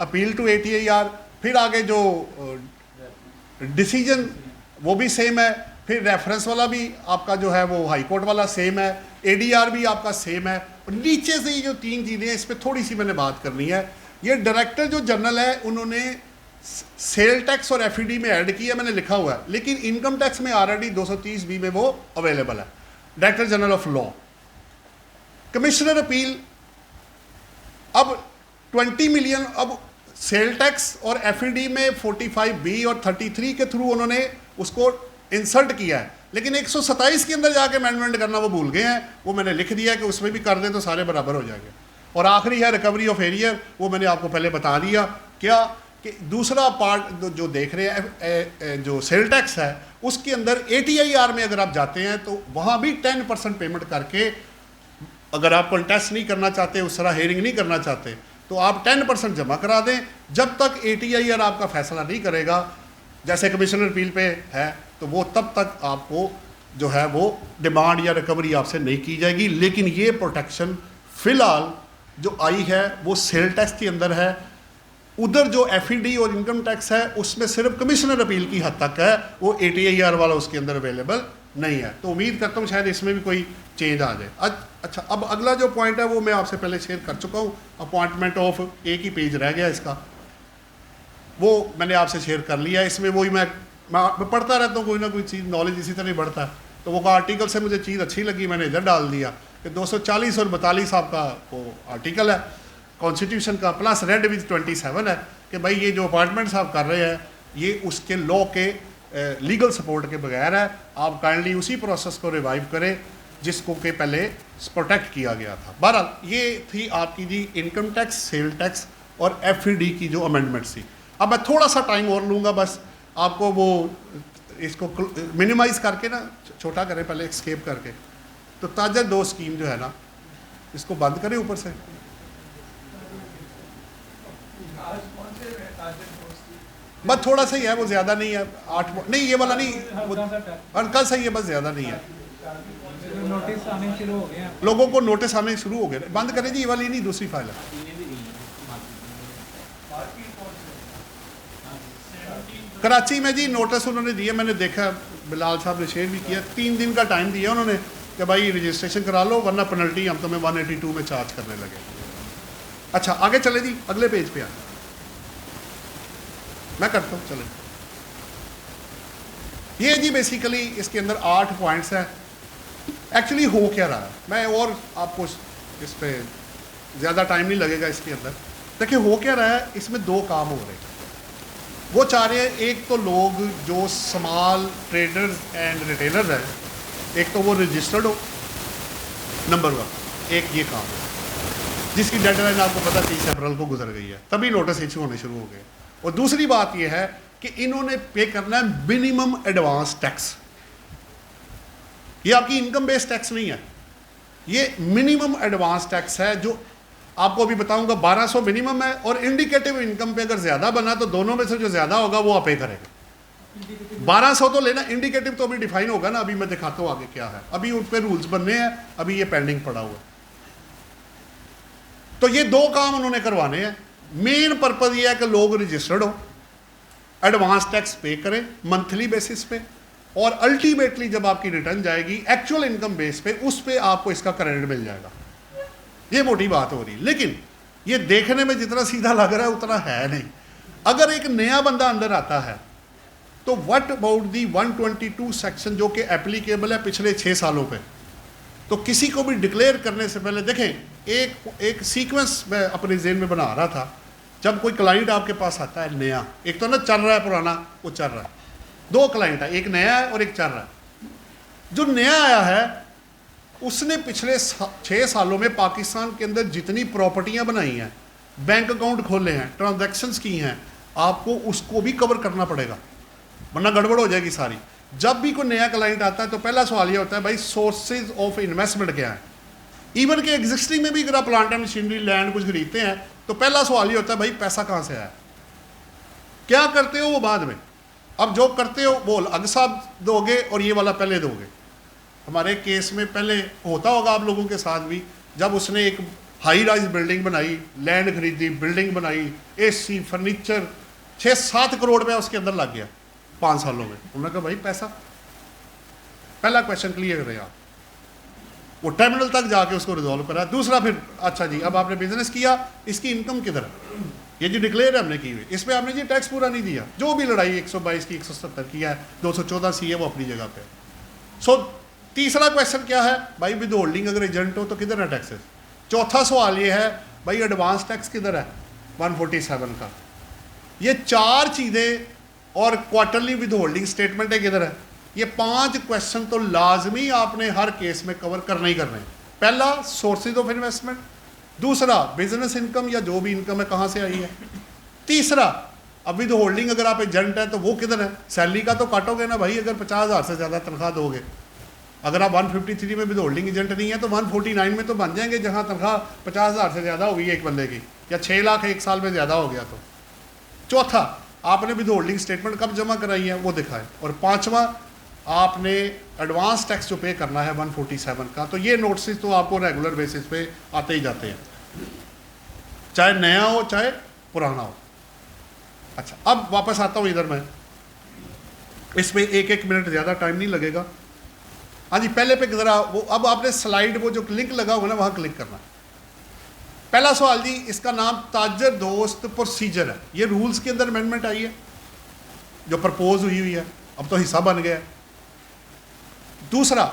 अपील टू एटीआईआर, फिर आगे जो डिसीजन वो भी सेम है, फिर रेफरेंस वाला भी आपका जो है वो हाई कोर्ट वाला सेम है, एडीआर भी आपका सेम है। और नीचे से ये जो 3 चीज़ें हैं इस पर थोड़ी सी मैंने बात करनी है। ये डायरेक्टर जो जनरल है उन्होंने सेल टैक्स और एफईडी में ऐड किया, मैंने लिखा हुआ है, लेकिन इनकम टैक्स में ऑलरेडी 230B में वो अवेलेबल है, director general of law. Commissioner appeal अब 20 मिलियन, अब सेल टैक्स और एफईडी में 45B और 33 के थ्रू उन्होंने उसको इंसर्ट किया है, लेकिन 127 के अंदर जाके अमेंडमेंट करना वो भूल गए हैं। वो मैंने लिख दिया कि उसमें भी कर दें तो सारे बराबर हो जाएंगे। और आखिरी है रिकवरी ऑफ एरियर, वो मैंने आपको पहले बता दिया क्या कि दूसरा पार्ट जो देख रहे हैं जो सेल टैक्स है उसके अंदर एटीआईआर में अगर आप जाते हैं तो वहाँ भी 10% पेमेंट करके, अगर आप कंटेस्ट नहीं करना चाहते, उस तरह हेयरिंग नहीं करना चाहते तो आप 10% जमा करा दें। जब तक एटीआईआर आपका फैसला नहीं करेगा, जैसे कमिश्नर अपील पे है, तो वो तब तक आपको जो है वो डिमांड या रिकवरी आपसे नहीं की जाएगी। लेकिन ये प्रोटेक्शन फ़िलहाल जो आई है वो सेल टैक्स के अंदर है। उधर जो एफईडी और इनकम टैक्स है उसमें सिर्फ कमिश्नर अपील की हद तक है, वो एटीआईआर वाला उसके अंदर अवेलेबल नहीं है। तो उम्मीद करता हूँ शायद इसमें भी कोई चेंज आ जाए। अच्छा, अब अगला जो पॉइंट है वो मैं आपसे पहले शेयर कर चुका हूँ। अपॉइंटमेंट ऑफ, एक ही पेज रह गया इसका, वो मैंने आपसे शेयर कर लिया। इसमें वही मैं पढ़ता रहता हूँ, कोई ना कोई चीज़ नॉलेज इसी तरह बढ़ता है। तो वो आर्टिकल से मुझे चीज़ अच्छी लगी, मैंने इधर डाल दिया कि 240 और 42 आपका वो आर्टिकल है कॉन्स्टिट्यूशन का, प्लस रेड विद 27 है कि भाई ये जो अपॉइंटमेंट्स आप कर रहे हैं ये उसके लॉ के लीगल सपोर्ट के बगैर है। आप काइंडली उसी प्रोसेस को रिवाइव करें जिसको के पहले प्रोटेक्ट किया गया था। बहरहाल ये थी आपकी जी इनकम टैक्स, सेल टैक्स और एफईडी की जो अमेंडमेंट थी। अब मैं थोड़ा सा टाइम और लूँगा, बस आपको वो इसको मिनिमाइज करके ना छोटा करें पहले, एस्केप करके। तो ताजा 2 स्कीम जो है ना इसको बंद करें ऊपर से। बस थोड़ा सा ही है, वो ज़्यादा नहीं है, 8 नहीं, ये वाला नहीं, हल्का सा ही है, बस ज़्यादा नहीं है। नोटिस आने शुरू हो गए, लोगों को नोटिस आने शुरू हो गए। बंद करें जी, ये वाली नहीं, दूसरी फाइल है। कराची में जी नोटिस उन्होंने दिए, मैंने देखा, बिलाल साहब ने शेयर भी किया। 3 दिन का टाइम दिया उन्होंने कि भाई रजिस्ट्रेशन करा लो वरना पेनल्टी हम तुम्हें 182 में चार्ज करने लगे। अच्छा, आगे चले जी, अगले पेज पे आ, मैं करता हूँ, चले। ये जी बेसिकली इसके अंदर 8 पॉइंट्स हैं। एक्चुअली हो क्या रहा है, मैं और आपको इस पर ज़्यादा टाइम नहीं लगेगा इसके अंदर। देखिए हो क्या रहा है, इसमें दो काम हो रहे हैं। वो चाह रहे हैं एक तो लोग जो स्मॉल ट्रेडर्स एंड रिटेलर्स हैं, एक तो वो रजिस्टर्ड हो, नंबर 1, एक ये काम है जिसकी डेडलाइन आपको पता 30 अप्रैल को गुजर गई है, तभी नोटिस इशू होने शुरू हो गए। और दूसरी बात ये है कि इन्होंने पे करना है मिनिमम एडवांस टैक्स। ये आपकी इनकम बेस्ड टैक्स नहीं है, ये मिनिमम एडवांस टैक्स है, जो आपको अभी बताऊंगा 1200 मिनिमम है, और इंडिकेटिव इनकम पे अगर ज़्यादा बना तो दोनों में से जो ज़्यादा होगा वो आप पे करेंगे। 1200 तो लेना, इंडिकेटिव तो अभी डिफाइन होगा ना, अभी मैं दिखाता हूँ आगे क्या है, अभी उन पर रूल्स बनने हैं, अभी ये पेंडिंग पड़ा हुआ है। तो ये दो काम उन्होंने करवाने हैं। मेन पर्पज ये है कि लोग रजिस्टर्ड हो, एडवांस टैक्स पे करें मंथली बेसिस पे, और अल्टीमेटली जब आपकी रिटर्न जाएगी एक्चुअल इनकम बेस पे, उस पे आपको इसका क्रेडिट मिल जाएगा। ये मोटी बात हो रही, लेकिन ये देखने में जितना सीधा लग रहा है उतना है नहीं। अगर एक नया बंदा अंदर आता है तो व्हाट अबाउट दी 122 सेक्शन जो कि एप्लीकेबल है पिछले 6 सालों पे, तो किसी को भी डिक्लेयर करने से पहले देखें एक सीक्वेंस मैं अपने जेहन में बना रहा था। जब कोई क्लाइंट आपके पास आता है नया, एक तो ना चल रहा है पुराना, वो चल रहा है, दो क्लाइंट है, एक नया है और एक चल रहा है। जो नया आया है उसने पिछले 6 सालों में पाकिस्तान के अंदर जितनी प्रॉपर्टियां बनाई हैं, बैंक अकाउंट खोले हैं, ट्रांजैक्शंस की हैं, आपको उसको भी कवर करना पड़ेगा, वरना गड़बड़ हो जाएगी सारी। जब भी कोई नया क्लाइंट आता है तो पहला सवाल ये होता है भाई सोर्सेज ऑफ इन्वेस्टमेंट क्या है। इवन के एग्जिस्टिंग में भी अगर आप प्लांट एंड मशीनरी लैंड कुछ खरीदते हैं तो पहला सवाल ये होता है भाई पैसा कहाँ से आया, क्या करते हो वो बाद में, अब जो करते हो वो अलग साहब दोगे और ये वाला पहले दोगे। हमारे केस में पहले होता होगा आप लोगों के साथ भी, जब उसने एक हाई राइज बिल्डिंग बनाई, लैंड खरीदी, बिल्डिंग बनाई, एसी फर्नीचर, 6-7 करोड़ रुपया उसके अंदर लग गया 5 सालों में। उन्होंने कहा भाई पैसा, पहला क्वेश्चन क्लियर करें आप, वो टर्मिनल तक जाके उसको रिजॉल्व करा। दूसरा फिर अच्छा जी अब आपने बिजनेस किया, इसकी इनकम किधर है, ये जो डिक्लेयर हमने की हुई इस पर आपने जी टैक्स पूरा नहीं दिया, जो भी लड़ाई 122 की 170 की है, 214 सी है, वो अपनी जगह पे। सो तीसरा क्वेश्चन क्या है भाई, विद होल्डिंग अगर एजेंट हो तो किधर है टैक्सेस। चौथा सवाल ये है भाई एडवांस टैक्स किधर है 147 का। ये 4 चीज़ें, और क्वार्टरली विद होल्डिंग स्टेटमेंट है किधर है। ये 5 क्वेश्चन तो लाजमी आपने हर केस में कवर करना ही करना है। पहला सोर्सेज ऑफ इन्वेस्टमेंट, दूसरा बिजनेस इनकम या जो भी इनकम है कहाँ से आई है, तीसरा अब विद होल्डिंग अगर आप एजेंट है तो वो किधर है, सैलरी का तो काटोगे ना भाई अगर 50,000 से ज़्यादा तनख्वाह दोगे। अगर आप 153 में विद होल्डिंग एजेंट नहीं है तो 149 में तो बन जाएंगे, जहाँ तनख्वाह 50,000 से ज़्यादा होगी एक बंदे की, या 6 लाख एक साल में ज़्यादा हो गया तो। चौथा आपने विद होल्डिंग स्टेटमेंट कब जमा कराई है वो दिखाएं, और पाँचवा आपने एडवांस टैक्स जो पे करना है 147 का। तो ये नोटिस तो आपको रेगुलर बेसिस पे आते ही जाते हैं, चाहे नया हो चाहे पुराना हो। अच्छा अब वापस आता हूँ इधर, मैं इसमें 1-1 मिनट ज़्यादा टाइम नहीं लगेगा। हाँ जी पहले पे ज़रा वो, अब आपने स्लाइड वो जो लिंक लगा होगा ना वहाँ क्लिक करना। पहला सवाल जी, इसका नाम ताजर दोस्त प्रोसीजर है, ये रूल्स के अंदर अमेंडमेंट आई है जो प्रपोज हुई है, अब तो हिस्सा बन गया है। दूसरा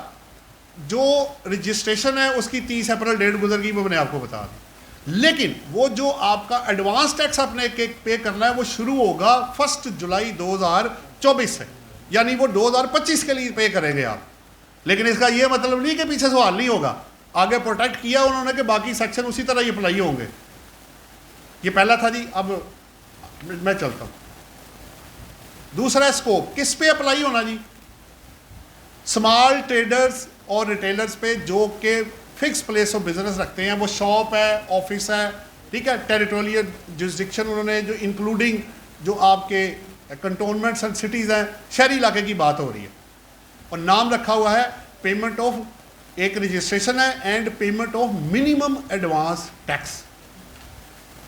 जो रजिस्ट्रेशन है उसकी 30 अप्रैल डेट गुजर गई, वो मैंने आपको बता दी, लेकिन वो जो आपका एडवांस टैक्स आपने पे करना है वो शुरू होगा 1 जुलाई 2024 से, यानी वो 2025 के लिए पे करेंगे आप। लेकिन इसका ये मतलब नहीं कि पीछे सवाल नहीं होगा, आगे प्रोटेक्ट किया उन्होंने कि बाकी सेक्शन उसी तरह ही अप्लाई होंगे। ये पहला था जी, अब मैं चलता हूँ। दूसरा स्कोप किस पे अप्लाई होना जी, स्मॉल ट्रेडर्स और रिटेलर्स पे जो कि फिक्स प्लेस ऑफ बिजनेस रखते हैं, वो शॉप है, ऑफिस है, ठीक है, टेरिटोरियल जुरिसडिक्शन उन्होंने जो इंक्लूडिंग जो आपके कंटोनमेंट्स एंड सिटीज़ हैं, शहरी इलाके की बात हो रही है, और नाम रखा हुआ है पेमेंट ऑफ, एक रजिस्ट्रेशन है and payment of minimum advance tax.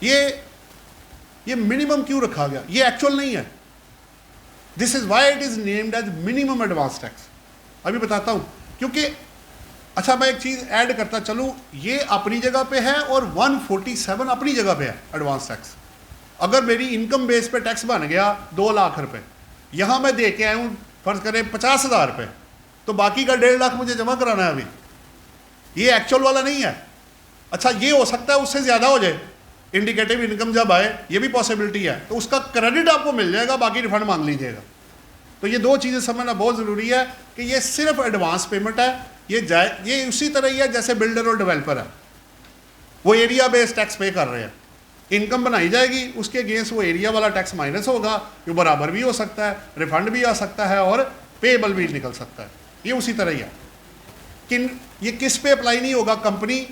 ये मिनिमम क्यों रखा गया, ये एक्चुअल नहीं है, this is why it is named as minimum advance tax. अभी बताता हूं क्योंकि, अच्छा मैं एक चीज ऐड करता चलूं, ये अपनी जगह पे है और 147 अपनी जगह पे है एडवांस टैक्स। अगर मेरी इनकम बेस पे टैक्स बन गया 2 लाख रुपए, यहां मैं दे के आया हूं फर्ज करें 50,000 रुपए, तो बाकी का 1.5 लाख मुझे जमा कराना है अभी, ये एक्चुअल वाला नहीं है। अच्छा ये हो सकता है उससे ज़्यादा हो जाए, इंडिकेटिव इनकम जब आए, ये भी पॉसिबिलिटी है, तो उसका क्रेडिट आपको मिल जाएगा, बाकी रिफंड मांग लीजिएगा। तो ये दो चीज़ें समझना बहुत ज़रूरी है कि ये सिर्फ एडवांस पेमेंट है, ये उसी तरह ही है जैसे बिल्डर और डेवलपर है, वो एरिया बेस्ड टैक्स पे कर रहे हैं। इनकम बनाई जाएगी, उसके अगेंस्ट वो एरिया वाला टैक्स माइनस होगा, जो बराबर भी हो सकता है, रिफंड भी आ सकता है और पेएबल भी निकल सकता है। ये उसी तरह ही है। ये किस पे अप्लाई नहीं होगा? कंपनी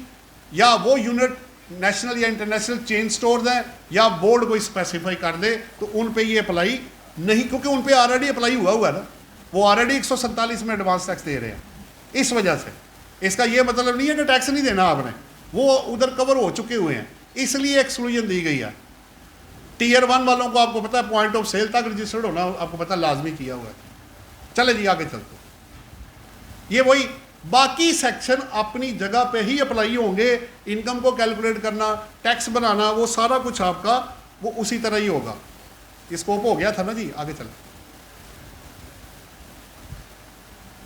या वो यूनिट नेशनल या इंटरनेशनल चेन स्टोर्स हैं या बोर्ड कोई स्पेसिफाई कर दे तो उन पे ये अप्लाई नहीं, क्योंकि उन पे ऑलरेडी अप्लाई हुआ है ना, वो ऑलरेडी 147 में एडवांस टैक्स दे रहे हैं। इस वजह से इसका ये मतलब नहीं है कि टैक्स नहीं देना आपने, वो उधर कवर हो चुके हुए हैं, इसलिए एक्सक्लूजन दी गई है। टीयर 1 वालों को आपको पता है पॉइंट ऑफ सेल तक रजिस्टर्ड होना आपको पता लाजमी किया हुआ है। चले जी आगे चलते, ये वही बाकी सेक्शन अपनी जगह पे ही अप्लाई होंगे। इनकम को कैलकुलेट करना, टैक्स बनाना, वो सारा कुछ आपका वो उसी तरह ही होगा। स्कोप हो गया था ना जी, आगे चले।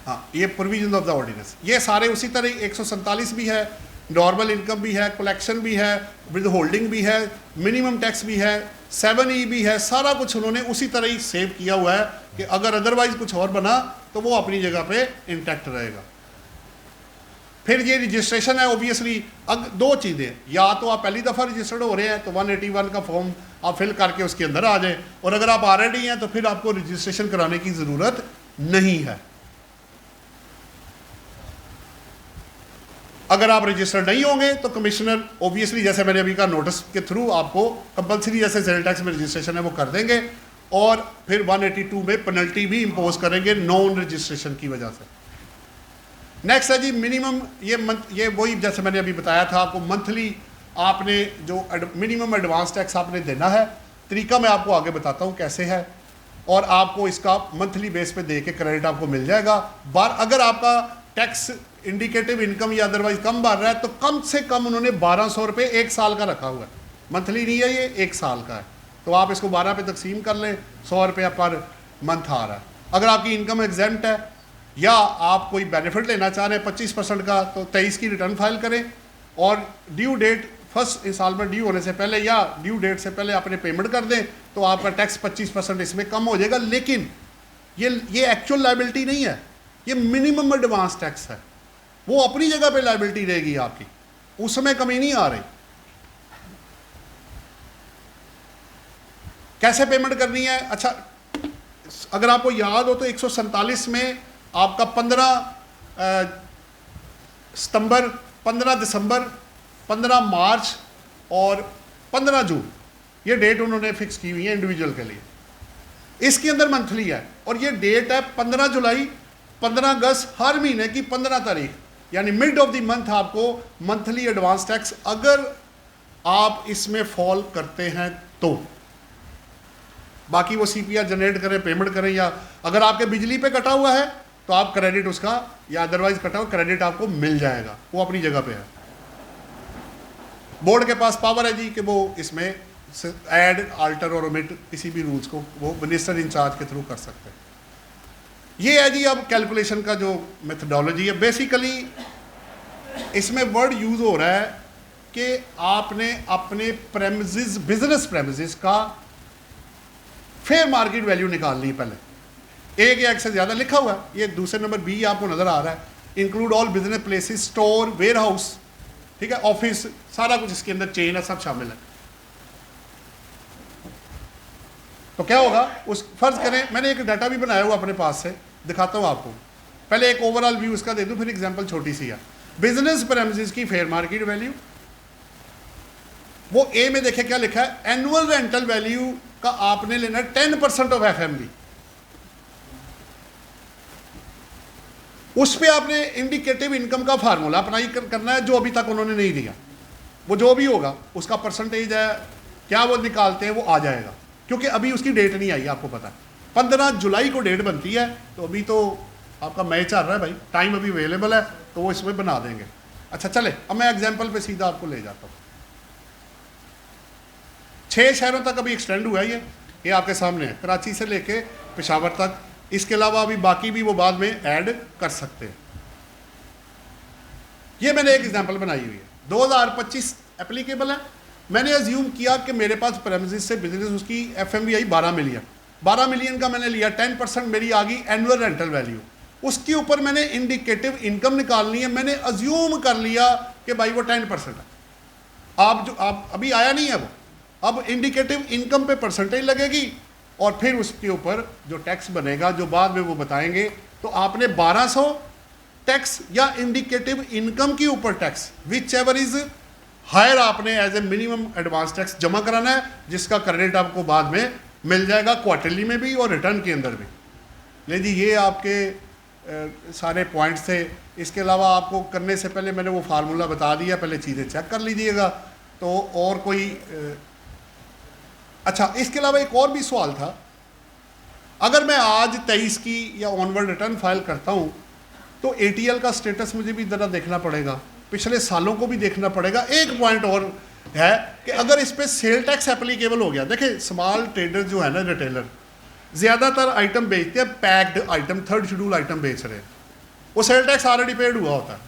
हाँ, ये प्रोविजन ऑफ द ऑर्डिनेंस, ये सारे उसी तरह 147 भी है, नॉर्मल इनकम भी है, कलेक्शन भी है, विद होल्डिंग भी है, मिनिमम टैक्स भी है, 7E भी है, सारा कुछ उन्होंने उसी तरह ही सेव किया हुआ है कि अगर अदरवाइज कुछ और बना तो वो अपनी जगह पे इंटैक्ट रहेगा। फिर ये रजिस्ट्रेशन है, ऑब्वियसली दो चीज़ें, या तो आप पहली दफ़ा रजिस्टर्ड हो रहे हैं तो 181 का फॉर्म आप फिल करके उसके अंदर आ जाए, और अगर आप ऑलरेडी हैं तो फिर आपको रजिस्ट्रेशन कराने की ज़रूरत नहीं है। अगर आप रजिस्टर्ड नहीं होंगे तो कमिश्नर ऑब्वियसली जैसे मैंने अभी कहा नोटिस के थ्रू आपको कंपलसरी जैसे सेल टैक्स में रजिस्ट्रेशन है वो कर देंगे, और फिर 182 में पेनल्टी भी इम्पोज करेंगे नॉन रजिस्ट्रेशन की वजह से। नेक्स्ट है जी मिनिमम, ये वही जैसे मैंने अभी बताया था आपको, मंथली आपने जो मिनिमम एडवांस टैक्स आपने देना है, तरीका मैं आपको आगे बताता हूँ कैसे है, और आपको इसका मंथली बेस पे दे के क्रेडिट आपको मिल जाएगा। अगर आपका टैक्स इंडिकेटिव इनकम या अदरवाइज कम बढ़ रहा है तो कम से कम उन्होंने 1200 रुपये 1 साल का रखा हुआ है, मंथली नहीं है ये, 1 साल का है, तो आप इसको 12 पे तकसीम कर लें, 100 रुपया पर मंथ आ रहा है। अगर आपकी इनकम एग्जेम्प्ट है या आप कोई बेनिफिट लेना चाह रहे हैं 25% का, तो 23 की रिटर्न फाइल करें, और due date first instalment due होने से पहले या ड्यू डेट से पहले आपने पेमेंट कर दें तो आपका टैक्स 25% इसमें कम हो जाएगा। लेकिन ये एक्चुअल लायबिलिटी नहीं है, ये मिनिमम एडवांस टैक्स है, वो अपनी जगह पे लायबिलिटी रहेगी आपकी, उसमें कमी नहीं आ रही। कैसे पेमेंट करनी है? अच्छा, अगर आपको याद हो तो 147 में आपका 15 सितंबर, 15 दिसंबर, 15 मार्च और 15 जून ये डेट उन्होंने फिक्स की हुई है इंडिविजुअल के लिए। इसके अंदर मंथली है, और ये डेट है 15 जुलाई, 15 अगस्त, हर महीने की 15 तारीख, यानी मिड ऑफ द मंथ आपको मंथली एडवांस टैक्स अगर आप इसमें फॉल करते हैं तो। बाकी वो CPR जनरेट करें, पेमेंट करें, या अगर आपके बिजली पे कटा हुआ है तो आप क्रेडिट उसका, या अदरवाइज कटा हुआ क्रेडिट आपको मिल जाएगा, वो अपनी जगह पे है। बोर्ड के पास पावर है जी कि वो इसमें ऐड, आल्टर और ओमिट किसी भी रूल्स को वो मिनिस्टर इंचार्ज के थ्रू कर सकते हैं। ये है जी अब कैलकुलेशन का जो मेथडोलॉजी है। बेसिकली इसमें वर्ड यूज हो रहा है कि आपने अपने प्रेमिसेस, बिजनेस प्रेमिसेस का फेयर मार्केट वैल्यू निकालनी है। पहले एक या एक से ज़्यादा लिखा हुआ है, ये दूसरे नंबर B आपको नज़र आ रहा है, include all business places, store, warehouse, ठीक है, ऑफिस, सारा कुछ इसके अंदर चेन है, सब शामिल है। तो क्या होगा, उस फर्ज करें, मैंने एक डाटा भी बनाया हुआ अपने पास से, दिखाता हूँ आपको। पहले एक ओवरऑल व्यू इसका दे दूँ, फिर एग्जांपल छोटी सी है। बिजनेस प्रेमिसेस की फेयर मार्केट वैल्यू, वो ए में देखे क्या लिखा है, एनुअल रेंटल वैल्यू का आपने लेना 10% ऑफ FMV, उस पर आपने इंडिकेटिव इनकम का फार्मूला अप्लाई करना है जो अभी तक उन्होंने नहीं दिया। वो जो भी होगा उसका परसेंटेज है, क्या वो निकालते हैं वो आ जाएगा, क्योंकि अभी उसकी डेट नहीं आई, आपको पता है 15 जुलाई को डेट बनती है, तो अभी तो आपका मई चल रहा है भाई, टाइम अभी अवेलेबल है, तो वो इसमें बना देंगे। अच्छा चले, अब मैं एग्जाम्पल पे सीधा आपको ले जाता हूँ। 6 शहरों तक अभी एक्सटेंड हुआ है ये आपके सामने है, कराची से लेके पेशावर तक। इसके अलावा अभी बाकी भी वो बाद में ऐड कर सकते हैं। ये मैंने एक एग्जांपल बनाई हुई है, 2025 एप्लीकेबल है। मैंने अज्यूम किया कि मेरे पास प्रेमिसेस से बिजनेस उसकी एफएमवी आई 12 मिलियन का मैंने लिया, 10% मेरी आ गई एनुअल रेंटल वैल्यू। उसके ऊपर मैंने इंडिकेटिव इनकम निकालनी है, मैंने अज्यूम कर लिया कि भाई वो 10% है। आप अभी आया नहीं है वो, अब इंडिकेटिव इनकम पे परसेंटेज लगेगी और फिर उसके ऊपर जो टैक्स बनेगा जो बाद में वो बताएंगे। तो आपने 1200 टैक्स या इंडिकेटिव इनकम के ऊपर tax whichever is higher आपने as a minimum advance tax जमा कराना है, जिसका क्रेडिट आपको बाद में मिल जाएगा क्वार्टरली में भी और रिटर्न के अंदर भी। ले जी ये आपके सारे पॉइंट्स थे। इसके अलावा आपको करने से पहले मैंने वो फार्मूला बता दिया, पहले चीज़ें चेक कर लीजिएगा। तो और कोई अच्छा, इसके अलावा एक और भी सवाल था, अगर मैं आज 23 की या ऑनवर्ड रिटर्न फाइल करता हूँ तो एटीएल का स्टेटस मुझे भी ज़रा देखना पड़ेगा, पिछले सालों को भी देखना पड़ेगा। एक पॉइंट और है कि अगर इस पर सेल टैक्स एप्लीकेबल हो गया, देखिए स्मॉल ट्रेडर जो है ना, रिटेलर ज़्यादातर आइटम बेचते हैं, packed item, third schedule item बेच रहे हैं, वो सेल टैक्स ऑलरेडी पेड हुआ होता है।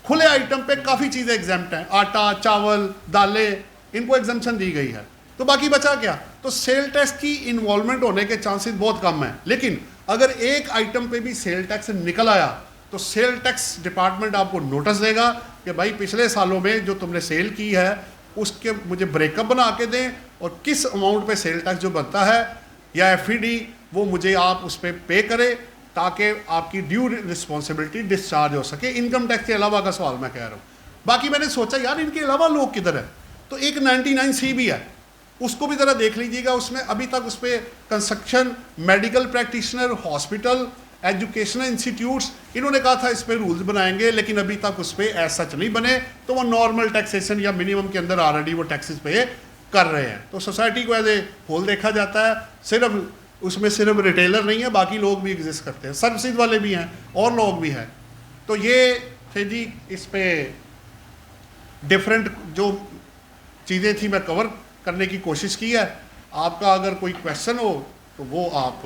खुले आइटम पे काफ़ी चीज़ें एग्जाम्प्ट हैं, आटा, चावल, दालें, इनको एग्जाम्पशन दी गई है। तो बाकी बचा क्या? तो सेल टैक्स की इन्वॉल्वमेंट होने के चांसेस बहुत कम हैं। लेकिन अगर एक आइटम पे भी सेल टैक्स निकल आया तो सेल टैक्स डिपार्टमेंट आपको नोटिस देगा कि भाई पिछले सालों में जो तुमने सेल की है उसके मुझे ब्रेकअप बना के दें और किस अमाउंट पे सेल टैक्स जो बनता है या एफईडी वो मुझे आप उस पर पे करें, ताकि आपकी ड्यू रिस्पॉन्सिबिलिटी डिस्चार्ज हो सके। इनकम टैक्स के अलावा का सवाल मैं कह रहा हूँ। बाकी मैंने सोचा यार इनके अलावा लोग किधर है, तो एक 99C भी है, उसको भी ज़रा देख लीजिएगा। उसमें अभी तक उस पर construction, medical practitioner, hospital, educational institutes, इन्होंने कहा था इस पर रूल्स बनाएंगे, लेकिन अभी तक उस पर एज सच नहीं बने। तो वो नॉर्मल टैक्सेशन या मिनिमम के अंदर ऑलरेडी वो टैक्सेस पे कर रहे हैं। तो सोसाइटी को एज ए होल देखा जाता है, सिर्फ उसमें सिर्फ रिटेलर नहीं है, बाकी लोग भी एग्जिस्ट करते हैं, सर्विसेज वाले भी हैं और लोग भी हैं। तो ये थे जी इस पर डिफरेंट जो चीज़ें थी मैं कवर करने की कोशिश की है। आपका अगर कोई क्वेश्चन हो तो वो आप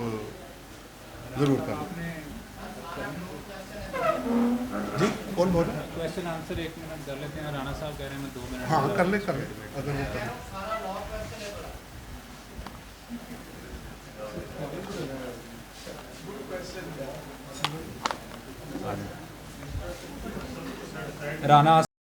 ज़रूर करें। जी कौन बोल रहे हैं? क्वेश्चन आंसर 1 मिनट कर लेते हैं। राणा साहब कह रहे हैं मैं 2 मिनट। हाँ कर ले अगर वो कर राणा